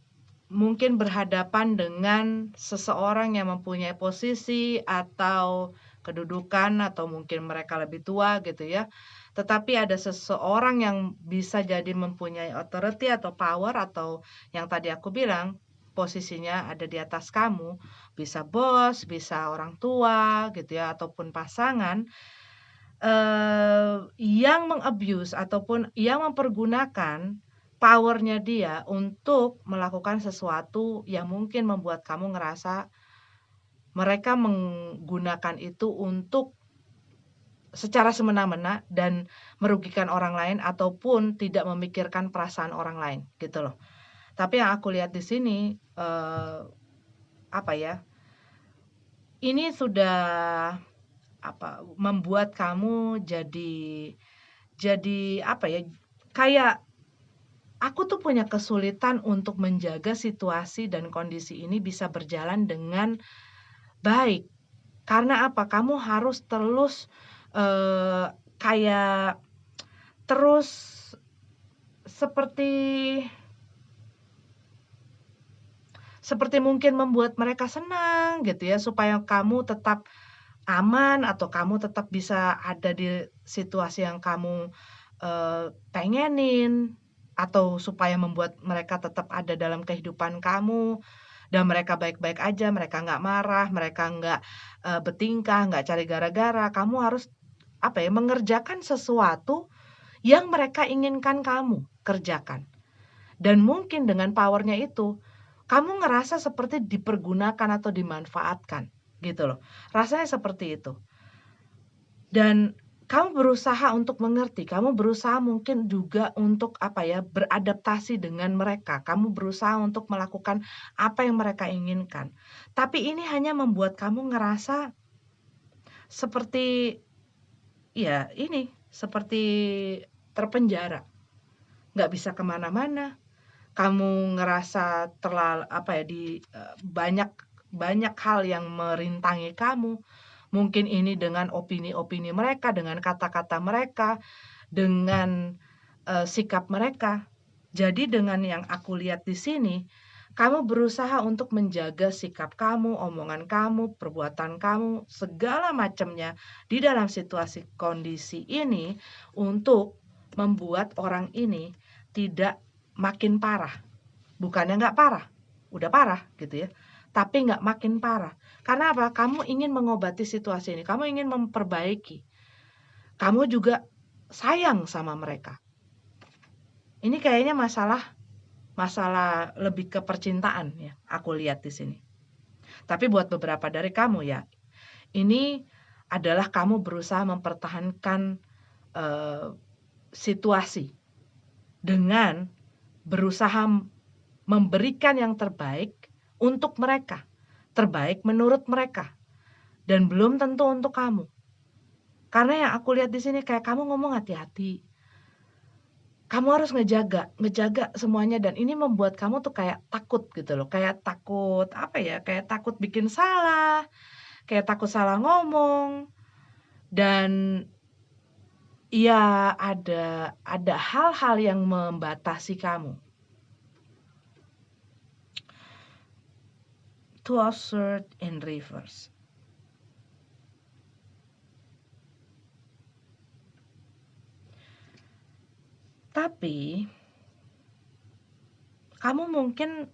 mungkin berhadapan dengan seseorang yang mempunyai posisi atau kedudukan atau mungkin mereka lebih tua gitu ya. Tetapi ada seseorang yang bisa jadi mempunyai authority atau power, atau yang tadi aku bilang posisinya ada di atas kamu, bisa bos, bisa orang tua gitu ya, ataupun pasangan yang mengabuse ataupun yang mempergunakan power-nya dia untuk melakukan sesuatu yang mungkin membuat kamu ngerasa mereka menggunakan itu untuk secara semena-mena dan merugikan orang lain ataupun tidak memikirkan perasaan orang lain gitu loh. Tapi yang aku lihat di sini ini sudah membuat kamu jadi kayak aku tuh punya kesulitan untuk menjaga situasi dan kondisi ini bisa berjalan dengan baik. Karena apa? Kamu harus terus terus seperti mungkin membuat mereka senang gitu ya, supaya kamu tetap aman atau kamu tetap bisa ada di situasi yang kamu pengenin, atau supaya membuat mereka tetap ada dalam kehidupan kamu dan mereka baik-baik aja, mereka nggak marah, mereka nggak bertingkah, nggak cari gara-gara. Kamu harus mengerjakan sesuatu yang mereka inginkan kamu kerjakan. Dan mungkin dengan power-nya itu, kamu ngerasa seperti dipergunakan atau dimanfaatkan gitu loh. Rasanya seperti itu. Dan kamu berusaha untuk mengerti, kamu berusaha mungkin juga untuk beradaptasi dengan mereka. Kamu berusaha untuk melakukan apa yang mereka inginkan. Tapi ini hanya membuat kamu ngerasa seperti seperti terpenjara, nggak bisa kemana-mana. Kamu ngerasa banyak banyak hal yang merintangi kamu. Mungkin ini dengan opini-opini mereka, dengan kata-kata mereka, dengan, sikap mereka. Jadi dengan yang aku lihat di sini, kamu berusaha untuk menjaga sikap kamu, omongan kamu, perbuatan kamu, segala macamnya di dalam situasi kondisi ini untuk membuat orang ini tidak makin parah. Bukannya nggak parah, udah parah gitu ya, tapi nggak makin parah. Karena apa? Kamu ingin mengobati situasi ini, kamu ingin memperbaiki. Kamu juga sayang sama mereka. Ini kayaknya masalah lebih ke percintaan ya, aku lihat di sini. Tapi buat beberapa dari kamu ya, ini adalah kamu berusaha mempertahankan situasi dengan berusaha memberikan yang terbaik untuk mereka, terbaik menurut mereka, dan belum tentu untuk kamu. Karena yang aku lihat di sini kayak kamu ngomong hati-hati. Kamu harus ngejaga semuanya dan ini membuat kamu tuh kayak takut gitu loh, kayak takut kayak takut bikin salah, kayak takut salah ngomong dan ya ada hal-hal yang membatasi kamu. Two of Swords in reverse. Tapi kamu mungkin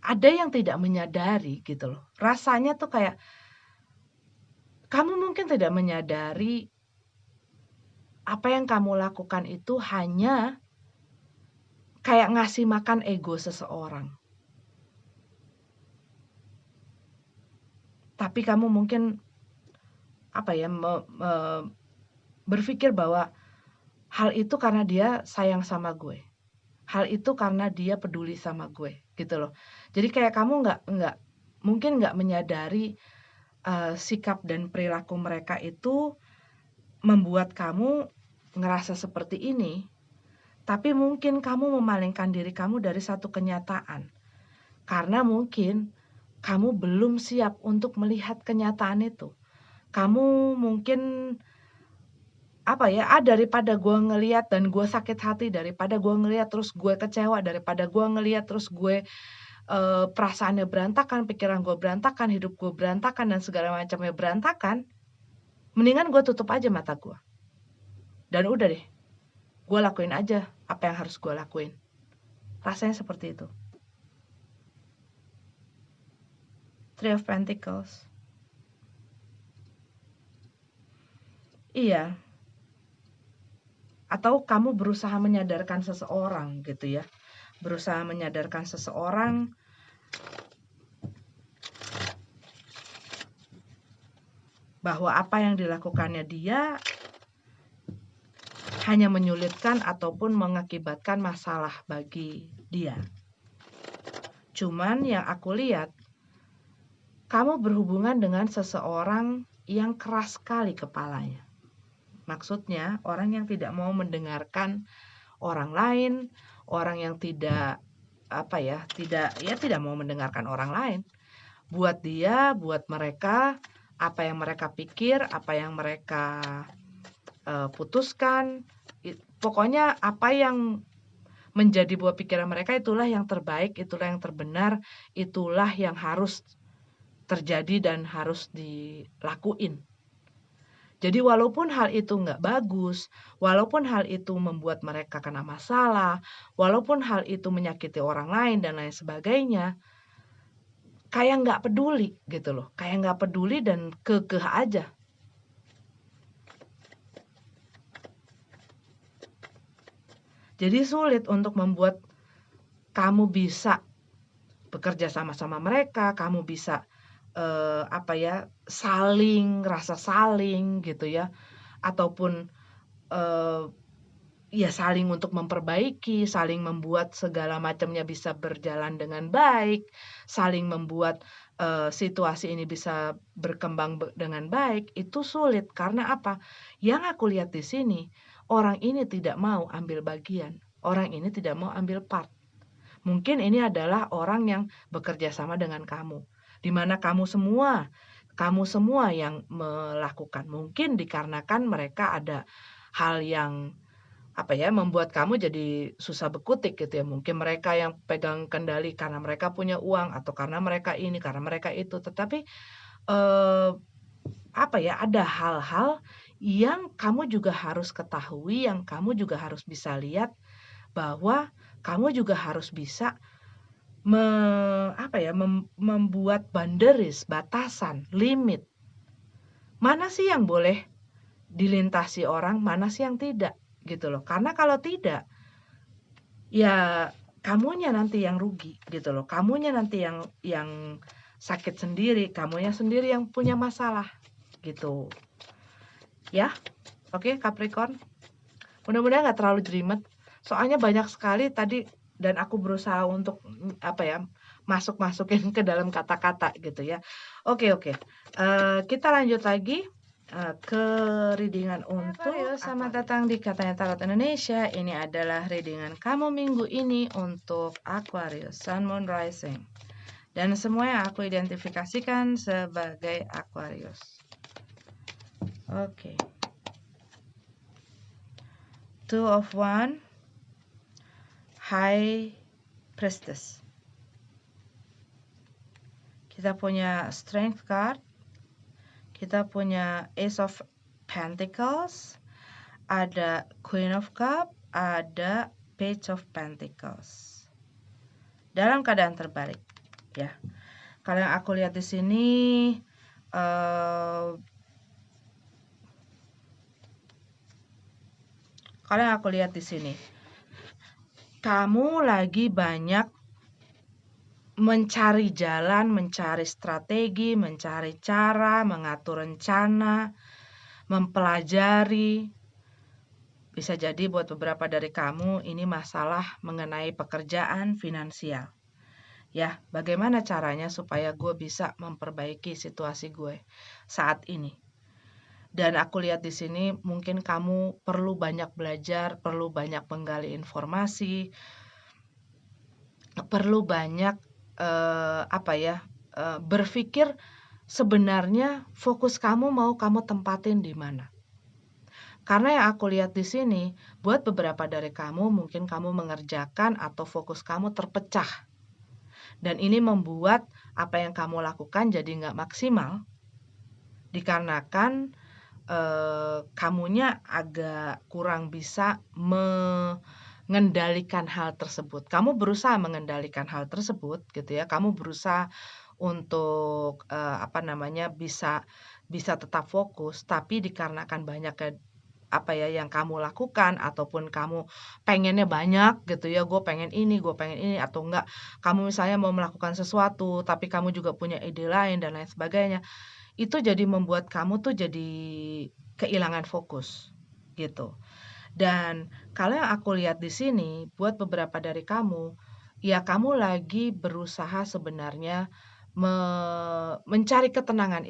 ada yang tidak menyadari gitu loh. Rasanya tuh kayak kamu mungkin tidak menyadari apa yang kamu lakukan itu hanya kayak ngasih makan ego seseorang. Tapi kamu mungkin berpikir bahwa hal itu karena dia sayang sama gue. Hal itu karena dia peduli sama gue, gitu loh. Jadi kayak kamu mungkin nggak menyadari sikap dan perilaku mereka itu membuat kamu ngerasa seperti ini, tapi mungkin kamu memalingkan diri kamu dari satu kenyataan. Karena mungkin kamu belum siap untuk melihat kenyataan itu. Kamu mungkin daripada gue ngelihat dan gue sakit hati, daripada gue ngelihat terus gue kecewa, daripada gue ngelihat terus gue perasaannya berantakan, pikiran gue berantakan, hidup gue berantakan dan segala macamnya berantakan, mendingan gue tutup aja mata gue. Dan udah deh, gue lakuin aja apa yang harus gue lakuin. Rasanya seperti itu. Three of Pentacles. Iya. Atau kamu berusaha menyadarkan seseorang gitu ya. Berusaha menyadarkan seseorang bahwa apa yang dilakukannya dia hanya menyulitkan ataupun mengakibatkan masalah bagi dia. Cuman yang aku lihat, kamu berhubungan dengan seseorang yang keras sekali kepalanya. Maksudnya orang yang tidak mau mendengarkan orang lain, orang yang tidak mau mendengarkan orang lain. Buat dia, buat mereka, apa yang mereka pikir, apa yang mereka putuskan, pokoknya apa yang menjadi buah pikiran mereka itulah yang terbaik, itulah yang terbenar, itulah yang harus terjadi dan harus dilakuin. Jadi walaupun hal itu nggak bagus, walaupun hal itu membuat mereka kena masalah, walaupun hal itu menyakiti orang lain dan lain sebagainya, kayak nggak peduli gitu loh, kayak nggak peduli dan kekeh aja. Jadi sulit untuk membuat kamu bisa bekerja sama-sama mereka, kamu bisa saling gitu ya, ataupun ya saling untuk memperbaiki, saling membuat segala macamnya bisa berjalan dengan baik, saling membuat situasi ini bisa berkembang dengan baik, itu sulit. Karena apa? Yang aku lihat di sini, orang ini tidak mau ambil bagian, orang ini tidak mau ambil part. Mungkin ini adalah orang yang bekerja sama dengan kamu, di mana kamu semua yang melakukan. Mungkin dikarenakan mereka ada hal yang membuat kamu jadi susah berkutik gitu ya. Mungkin mereka yang pegang kendali karena mereka punya uang atau karena mereka ini, karena mereka itu. Tetapi eh, ada hal-hal yang kamu juga harus ketahui, yang kamu juga harus bisa lihat bahwa kamu juga harus bisa membuat boundaries, batasan, limit. Mana sih yang boleh dilintasi orang, mana sih yang tidak gitu loh. Karena kalau tidak, ya kamunya nanti yang rugi gitu loh. Kamunya nanti yang sakit sendiri, kamunya sendiri yang punya masalah gitu. Ya. Oke, Capricorn. Mudah-mudahan nggak terlalu jelimet. Soalnya banyak sekali tadi dan aku berusaha untuk masuk-masukin ke dalam kata-kata gitu ya. Oke. Kita lanjut lagi ke readingan untuk selamat datang di Katanya Tarot Indonesia. Ini adalah readingan kamu minggu ini untuk Aquarius, Sun, Moon, Rising, dan semua yang aku identifikasikan sebagai Aquarius. Oke. Two of Wands, High Priestess. Kita punya Strength card. Kita punya Ace of Pentacles. Ada Queen of Cup. Ada Page of Pentacles. Dalam keadaan terbalik, ya. Kalau yang aku lihat di sini, kamu lagi banyak mencari jalan, mencari strategi, mencari cara, mengatur rencana, mempelajari. Bisa jadi buat beberapa dari kamu ini masalah mengenai pekerjaan, finansial. Ya, bagaimana caranya supaya gue bisa memperbaiki situasi gue saat ini. Dan aku lihat di sini mungkin kamu perlu banyak belajar, perlu banyak menggali informasi, perlu banyak berpikir sebenarnya fokus kamu mau kamu tempatin di mana. Karena yang aku lihat di sini, buat beberapa dari kamu mungkin kamu mengerjakan atau fokus kamu terpecah. Dan ini membuat apa yang kamu lakukan jadi nggak maksimal. Dikarenakan kamunya agak kurang bisa mengendalikan hal tersebut. Kamu berusaha mengendalikan hal tersebut gitu ya. Kamu berusaha untuk bisa tetap fokus, tapi dikarenakan banyaknya yang kamu lakukan ataupun kamu pengennya banyak gitu ya, gue pengen ini atau enggak kamu misalnya mau melakukan sesuatu tapi kamu juga punya ide lain dan lain sebagainya, itu jadi membuat kamu tuh jadi kehilangan fokus gitu. Dan kalau yang aku lihat di sini buat beberapa dari kamu, ya kamu lagi berusaha sebenarnya mencari ketenangan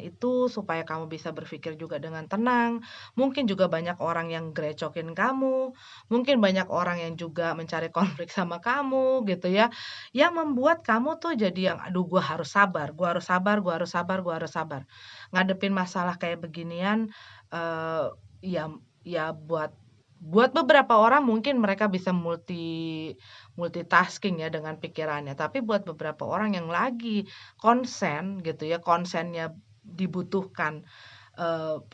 itu supaya kamu bisa berpikir juga dengan tenang. Mungkin juga banyak orang yang grecokin kamu, mungkin banyak orang yang juga mencari konflik sama kamu gitu ya, yang membuat kamu tuh jadi yang aduh gue harus sabar, ngadepin masalah kayak beginian. Ya buat beberapa orang mungkin mereka bisa multitasking ya dengan pikirannya, tapi buat beberapa orang yang lagi konsen gitu ya, konsennya dibutuhkan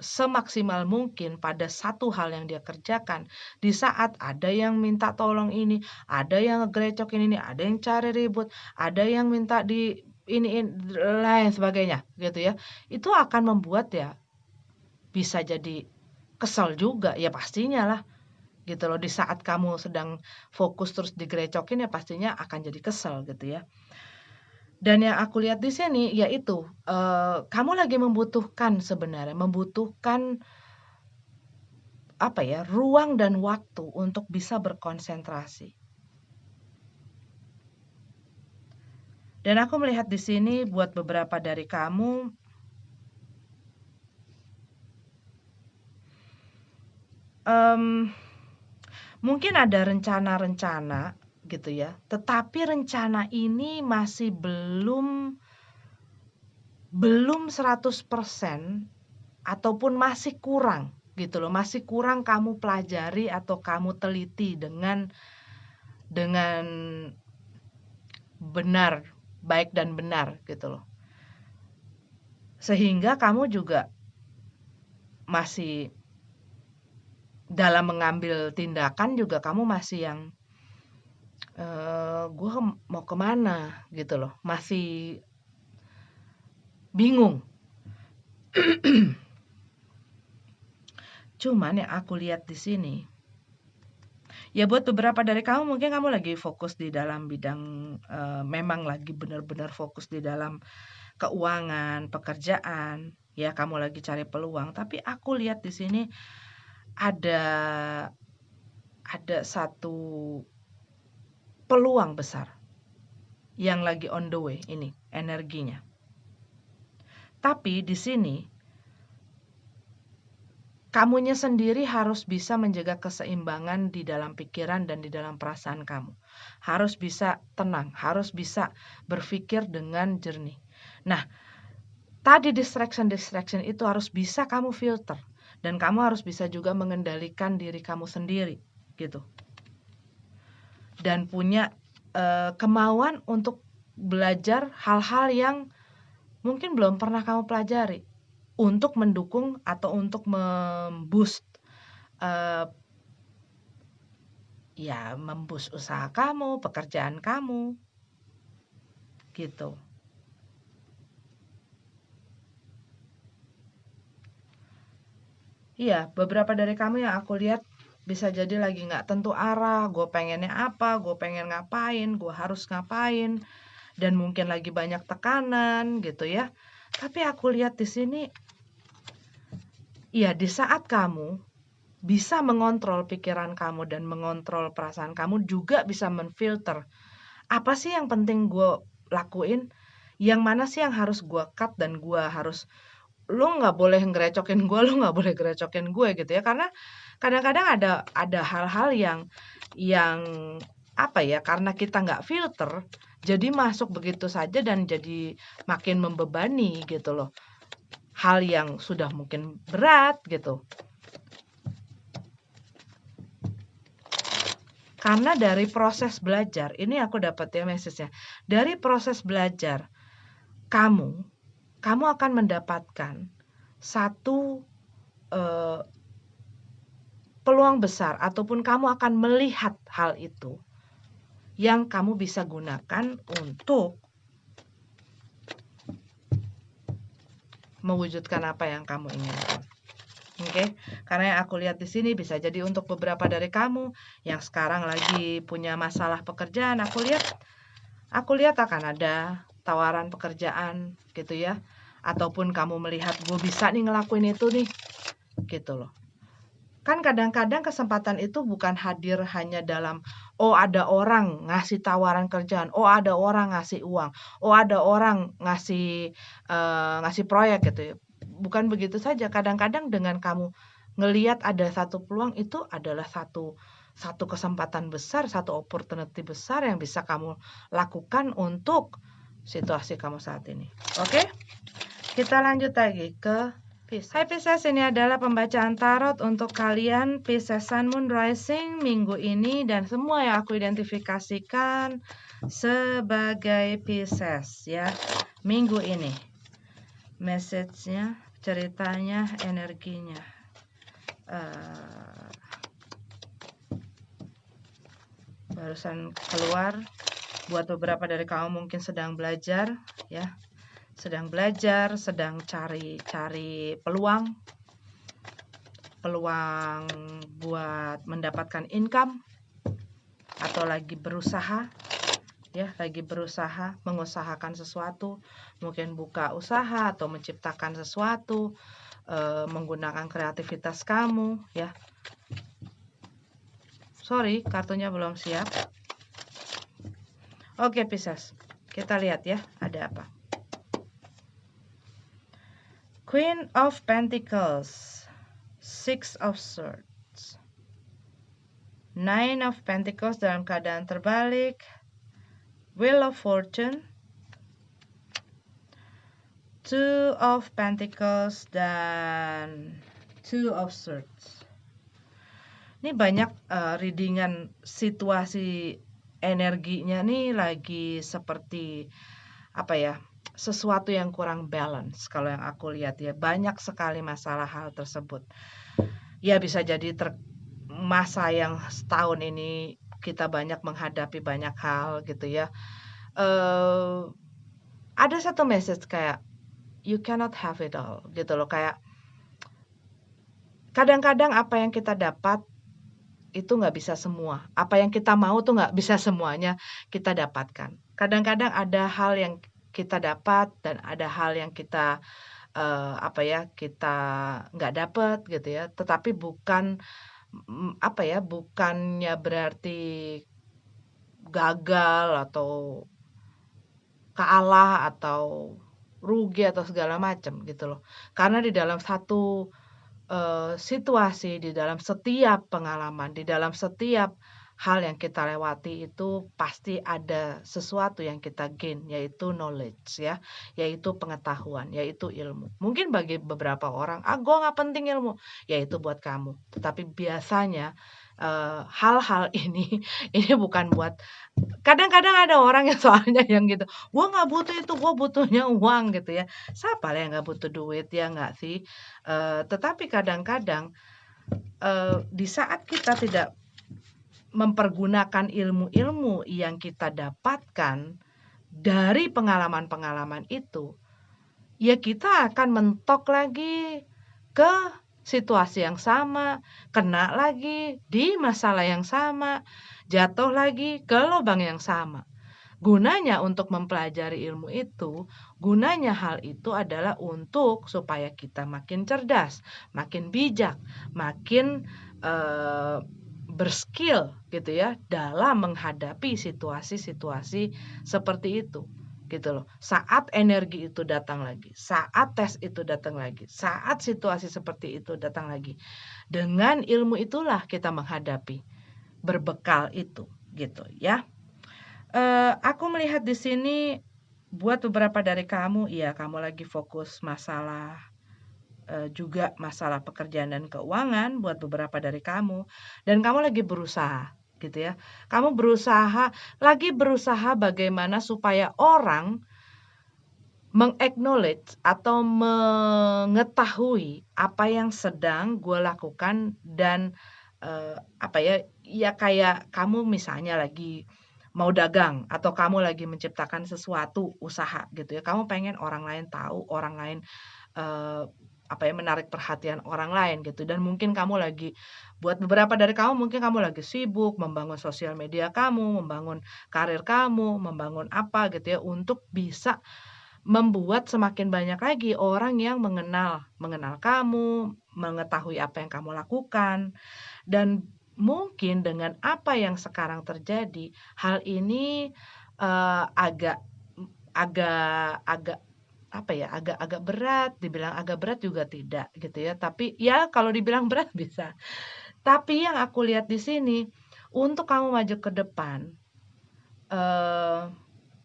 semaksimal mungkin pada satu hal yang dia kerjakan. Di saat ada yang minta tolong ini, ada yang ngegerecokin ini, ada yang cari ribut, ada yang minta di iniin lain sebagainya gitu ya. Itu akan membuat ya bisa jadi kesel juga, ya pastinya lah. gitu loh. Di saat kamu sedang fokus terus digerecokin ya pastinya akan jadi kesel gitu ya. Dan yang aku lihat di sini yaitu, kamu lagi membutuhkan sebenarnya, membutuhkan apa ya, ruang dan waktu untuk bisa berkonsentrasi. Dan aku melihat di sini buat beberapa dari kamu, mungkin ada rencana-rencana gitu ya, tetapi rencana ini masih belum 100% ataupun masih kurang gitu loh, masih kurang kamu pelajari atau kamu teliti dengan benar, baik dan benar gitu loh. Sehingga kamu juga masih dalam mengambil tindakan juga kamu masih yang, gue mau kemana gitu loh, masih bingung. Cuman yang aku lihat di sini, ya buat beberapa dari kamu mungkin kamu lagi fokus di dalam bidang, memang lagi benar-benar fokus di dalam keuangan, pekerjaan, ya kamu lagi cari peluang. Tapi aku lihat di sini ada satu peluang besar yang lagi on the way ini energinya. Tapi di sini kamunya sendiri harus bisa menjaga keseimbangan di dalam pikiran dan di dalam perasaan kamu. Harus bisa tenang, harus bisa berpikir dengan jernih. Nah, tadi distraction itu harus bisa kamu filter. Dan kamu harus bisa juga mengendalikan diri kamu sendiri, gitu. Dan punya kemauan untuk belajar hal-hal yang mungkin belum pernah kamu pelajari. Untuk mendukung atau untuk memboost memboost usaha kamu, pekerjaan kamu, gitu. Iya, beberapa dari kamu yang aku lihat bisa jadi lagi nggak tentu arah, gue pengennya apa, gue pengen ngapain, gue harus ngapain, dan mungkin lagi banyak tekanan gitu ya. Tapi aku lihat di sini, ya di saat kamu bisa mengontrol pikiran kamu dan mengontrol perasaan kamu, juga bisa menfilter apa sih yang penting gue lakuin, yang mana sih yang harus gue cut dan gue harus, lu nggak boleh ngerecokin gue, lu nggak boleh gerecokin gue gitu ya. Karena kadang-kadang ada hal-hal yang apa ya, karena kita nggak filter, jadi masuk begitu saja dan jadi makin membebani gitu loh. Hal yang sudah mungkin berat gitu. Karena dari proses belajar, ini aku dapat ya message-nya. Dari proses belajar, kamu akan mendapatkan satu peluang besar ataupun kamu akan melihat hal itu yang kamu bisa gunakan untuk mewujudkan apa yang kamu inginkan. Oke, karena yang aku lihat di sini bisa jadi untuk beberapa dari kamu yang sekarang lagi punya masalah pekerjaan, aku lihat akan ada tawaran pekerjaan gitu ya. Ataupun kamu melihat gue bisa nih ngelakuin itu nih, gitu loh. Kan kadang-kadang kesempatan itu bukan hadir hanya dalam, oh ada orang ngasih tawaran kerjaan, oh ada orang ngasih uang, oh ada orang ngasih proyek gitu ya. Bukan begitu saja, kadang-kadang dengan kamu ngelihat ada satu peluang, itu adalah satu kesempatan besar, satu opportunity besar yang bisa kamu lakukan untuk situasi kamu saat ini. Oke? Kita lanjut lagi ke Pisces. Hai Pisces, ini adalah pembacaan tarot untuk kalian Pisces Sun Moon Rising minggu ini dan semua yang aku identifikasikan sebagai Pisces ya minggu ini. Message-nya, ceritanya, energinya. Barusan keluar buat beberapa dari kamu mungkin sedang belajar ya. Sedang belajar, sedang cari peluang. peluang buat mendapatkan income atau lagi berusaha, ya, lagi berusaha mengusahakan sesuatu, mungkin buka usaha atau menciptakan sesuatu, menggunakan kreativitas kamu, ya. Sorry, kartunya belum siap. Oke, Pisces. Kita lihat ya, ada apa. Queen of Pentacles, Six of Swords, Nine of Pentacles dalam keadaan terbalik, Wheel of Fortune, Two of Pentacles, dan Two of Swords. Ini banyak readingan situasi energinya nih lagi seperti apa ya, sesuatu yang kurang balance. Kalau yang aku lihat ya, banyak sekali masalah hal tersebut. Ya bisa jadi masa yang setahun ini kita banyak menghadapi banyak hal gitu ya. Ada satu message kayak you cannot have it all gitu loh, kayak kadang-kadang apa yang kita dapat itu nggak bisa semua. Apa yang kita mau tuh nggak bisa semuanya kita dapatkan. Kadang-kadang ada hal yang kita dapat dan ada hal yang kita apa ya, kita nggak dapat gitu ya. Tetapi bukan apa ya, bukannya berarti gagal atau kalah atau rugi atau segala macam gitu loh. Karena di dalam satu situasi, di dalam setiap pengalaman, di dalam setiap hal yang kita lewati itu pasti ada sesuatu yang kita gain, yaitu knowledge ya, yaitu pengetahuan, yaitu ilmu. Mungkin bagi beberapa orang, gue nggak penting ilmu, yaitu buat kamu. Tetapi biasanya hal-hal ini bukan buat. Kadang-kadang ada orang yang soalnya yang gitu, gue nggak butuh itu, gue butuhnya uang gitu ya. Siapa lah yang nggak butuh duit, ya nggak sih? Tetapi kadang-kadang di saat kita tidak mempergunakan ilmu-ilmu yang kita dapatkan dari pengalaman-pengalaman itu, ya kita akan mentok lagi ke situasi yang sama, kena lagi di masalah yang sama, jatuh lagi ke lubang yang sama. Gunanya untuk mempelajari ilmu itu, gunanya hal itu adalah untuk supaya kita makin cerdas, makin bijak, makin berskill gitu ya dalam menghadapi situasi-situasi seperti itu gitu loh. Saat energi itu datang lagi, saat tes itu datang lagi, saat situasi seperti itu datang lagi. Dengan ilmu itulah kita menghadapi, berbekal itu gitu ya. Aku melihat di sini buat beberapa dari kamu, iya kamu lagi fokus masalah juga masalah pekerjaan dan keuangan buat beberapa dari kamu, dan kamu lagi berusaha gitu ya. Kamu lagi berusaha bagaimana supaya orang meng-acknowledge atau mengetahui apa yang sedang gue lakukan dan apa ya, ya kayak kamu misalnya lagi mau dagang atau kamu lagi menciptakan sesuatu usaha gitu ya, kamu pengen orang lain tahu, orang lain apa ya, menarik perhatian orang lain gitu, dan mungkin kamu lagi buat beberapa dari kamu mungkin kamu lagi sibuk membangun sosial media kamu, membangun karir kamu, membangun apa gitu ya, untuk bisa membuat semakin banyak lagi orang yang mengenal kamu, mengetahui apa yang kamu lakukan. Dan mungkin dengan apa yang sekarang terjadi, hal ini agak agak apa ya, agak berat, dibilang agak berat juga tidak gitu ya. Tapi ya kalau dibilang berat bisa. Tapi yang aku lihat di sini, untuk kamu maju ke depan,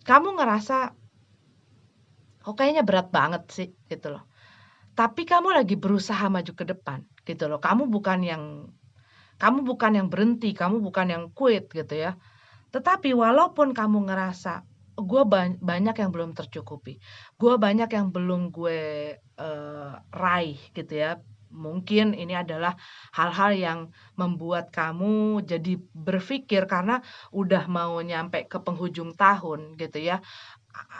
kamu ngerasa kok kayaknya berat banget sih gitu loh. Tapi kamu lagi berusaha maju ke depan gitu loh. Kamu bukan yang berhenti, kamu bukan yang quit gitu ya. Tetapi walaupun kamu ngerasa gue banyak yang belum tercukupi, gue banyak yang belum gue raih gitu ya. Mungkin ini adalah hal-hal yang membuat kamu jadi berpikir karena udah mau nyampe ke penghujung tahun gitu ya.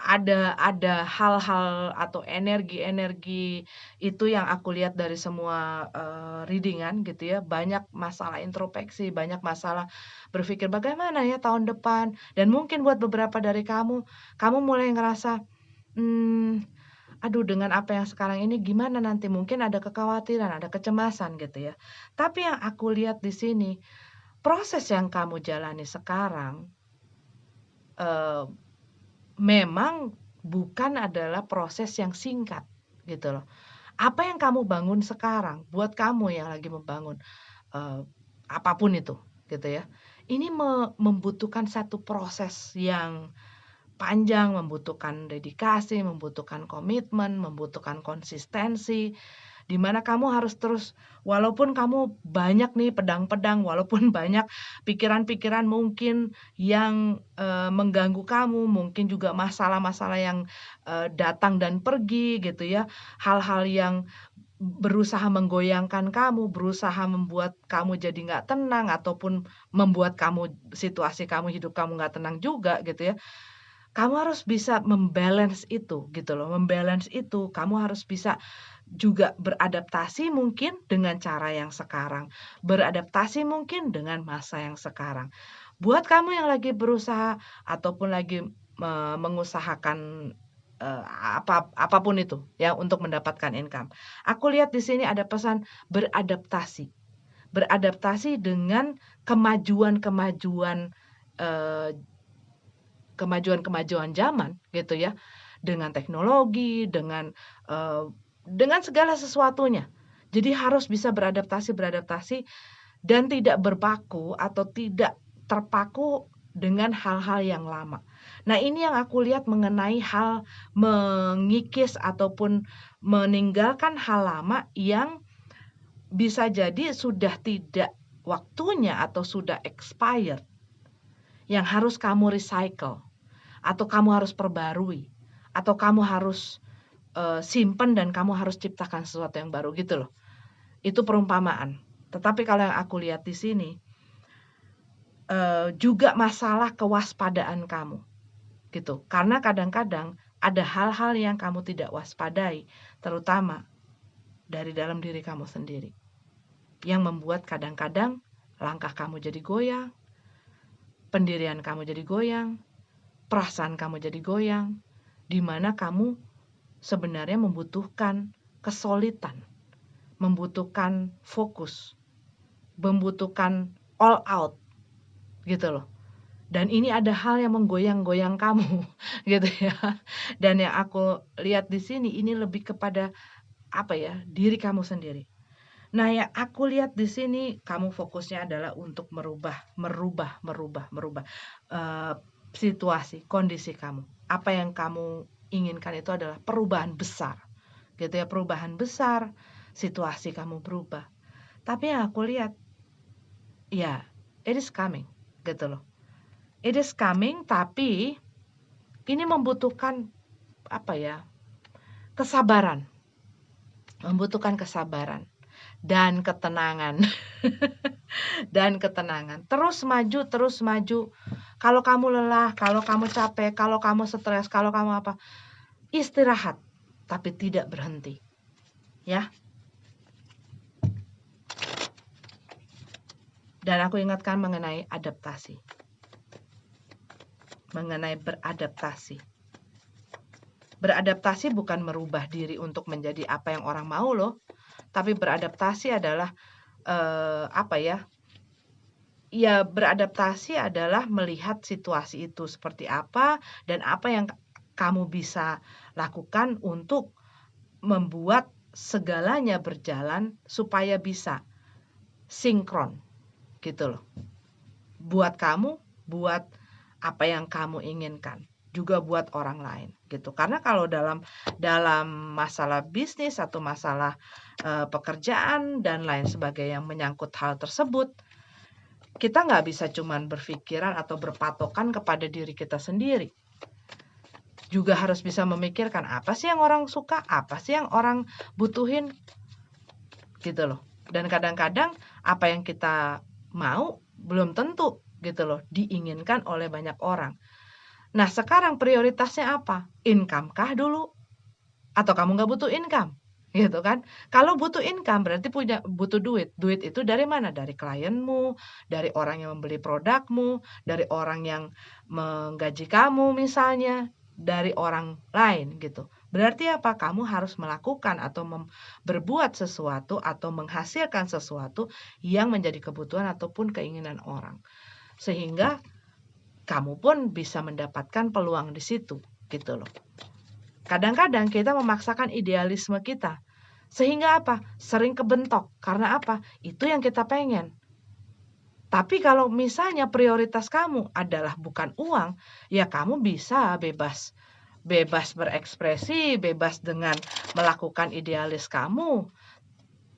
ada hal-hal atau energi-energi itu yang aku lihat dari semua, reading-an gitu ya, banyak masalah introspeksi, banyak masalah berpikir, "Bagaimana ya tahun depan?" Dan mungkin buat beberapa dari kamu, kamu mulai ngerasa, mmm, "Aduh dengan apa yang sekarang ini gimana nanti?" Mungkin ada kekhawatiran, ada kecemasan gitu ya. Tapi yang aku lihat di sini, proses yang kamu jalani sekarang, eee memang bukan adalah proses yang singkat, gitu loh. Apa yang kamu bangun sekarang, buat kamu yang lagi membangun, eee, apa itu, gitu ya. Ini membutuhkan satu proses yang panjang, membutuhkan dedikasi, membutuhkan komitmen, membutuhkan konsistensi, di mana kamu harus terus walaupun kamu banyak nih pedang-pedang, walaupun banyak pikiran-pikiran mungkin yang, mengganggu kamu, mungkin juga masalah-masalah yang, datang dan pergi gitu ya, hal-hal yang berusaha menggoyangkan kamu, berusaha membuat kamu jadi nggak tenang, ataupun membuat kamu situasi kamu, hidup kamu nggak tenang juga gitu ya. Kamu harus bisa itu gitu loh, itu. Kamu harus bisa juga beradaptasi mungkin dengan cara yang sekarang, beradaptasi mungkin dengan masa yang sekarang. Buat kamu yang lagi berusaha ataupun lagi, mengusahakan, apapun itu ya untuk mendapatkan income. Aku lihat di sini ada pesan beradaptasi. Beradaptasi dengan kemajuan-kemajuan, eee kemajuan-kemajuan zaman gitu ya, dengan teknologi, dengan segala sesuatunya. Jadi harus bisa beradaptasi dan tidak berpaku atau tidak terpaku dengan hal-hal yang lama. Nah, ini yang aku lihat mengenai hal mengikis ataupun meninggalkan hal lama yang bisa jadi sudah tidak waktunya atau sudah expired, yang harus kamu recycle. Atau kamu harus perbarui, atau kamu harus, simpen dan kamu harus ciptakan sesuatu yang baru gitu loh. Itu perumpamaan. Tetapi kalau yang aku lihat di sini, juga masalah kewaspadaan kamu, gitu. Karena kadang-kadang ada hal-hal yang kamu tidak waspadai, terutama dari dalam diri kamu sendiri, yang membuat kadang-kadang langkah kamu jadi goyang, pendirian kamu jadi goyang, perasaan kamu jadi goyang, di mana kamu sebenarnya membutuhkan kesolidan, membutuhkan fokus, membutuhkan all out gitu loh. Dan ini ada hal yang menggoyang-goyang kamu gitu ya. Dan yang aku lihat di sini ini lebih kepada apa ya, diri kamu sendiri. Nah, yang aku lihat di sini kamu fokusnya adalah untuk merubah, eee, situasi, kondisi kamu. Apa yang kamu inginkan itu adalah perubahan besar. Gitu ya, perubahan besar, situasi kamu berubah. Tapi yang aku lihat, ya, it is coming, gitu loh. It is coming, tapi ini membutuhkan apa ya, kesabaran, membutuhkan kesabaran dan ketenangan. Dan ketenangan. Terus maju terus maju. Kalau kamu lelah, kalau kamu capek, kalau kamu stres, kalau kamu apa, istirahat, tapi tidak berhenti, ya. Dan aku ingatkan mengenai adaptasi. Mengenai beradaptasi. Beradaptasi bukan merubah diri untuk menjadi apa yang orang mau loh, tapi beradaptasi adalah, apa ya, ya beradaptasi adalah melihat situasi itu seperti apa dan apa yang kamu bisa lakukan untuk membuat segalanya berjalan supaya bisa sinkron, gitu loh. Buat kamu, buat apa yang kamu inginkan, juga buat orang lain, gitu. Karena kalau dalam dalam masalah bisnis atau masalah, pekerjaan dan lain sebagainya yang menyangkut hal tersebut, kita nggak bisa cuman berpikiran atau berpatokan kepada diri kita sendiri. Juga harus bisa memikirkan, apa sih yang orang suka, apa sih yang orang butuhin, gitu loh. Dan kadang-kadang apa yang kita mau belum tentu gitu loh diinginkan oleh banyak orang. Nah, sekarang prioritasnya apa? Income kah dulu? Atau kamu nggak butuh income? Gitu kan. Kalau butuh income berarti butuh duit. Duit itu dari mana? Dari klienmu, dari orang yang membeli produkmu, dari orang yang menggaji kamu misalnya, dari orang lain gitu. Berarti apa? Kamu harus melakukan atau berbuat sesuatu atau menghasilkan sesuatu yang menjadi kebutuhan ataupun keinginan orang. Sehingga kamu pun bisa mendapatkan peluang di situ, gitu loh. Kadang-kadang kita memaksakan idealisme kita. Sehingga apa? Sering kebentok. Karena apa? Itu yang kita pengen. Tapi kalau misalnya prioritas kamu adalah bukan uang, ya kamu bisa bebas berekspresi, bebas dengan melakukan idealis kamu.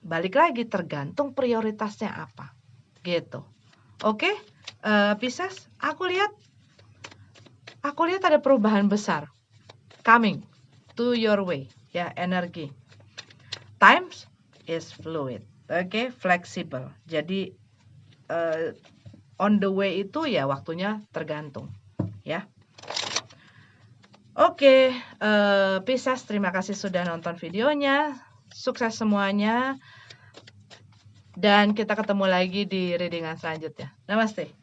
Balik lagi tergantung prioritasnya apa. Gitu. Oke? Pisces, aku lihat ada perubahan besar coming to your way, ya, energi. Times is fluid, oke, fleksibel. Jadi on the way itu ya waktunya tergantung, ya. Oke, Pisces, terima kasih sudah nonton videonya. Sukses semuanya. Dan kita ketemu lagi di readingan selanjutnya. Namaste.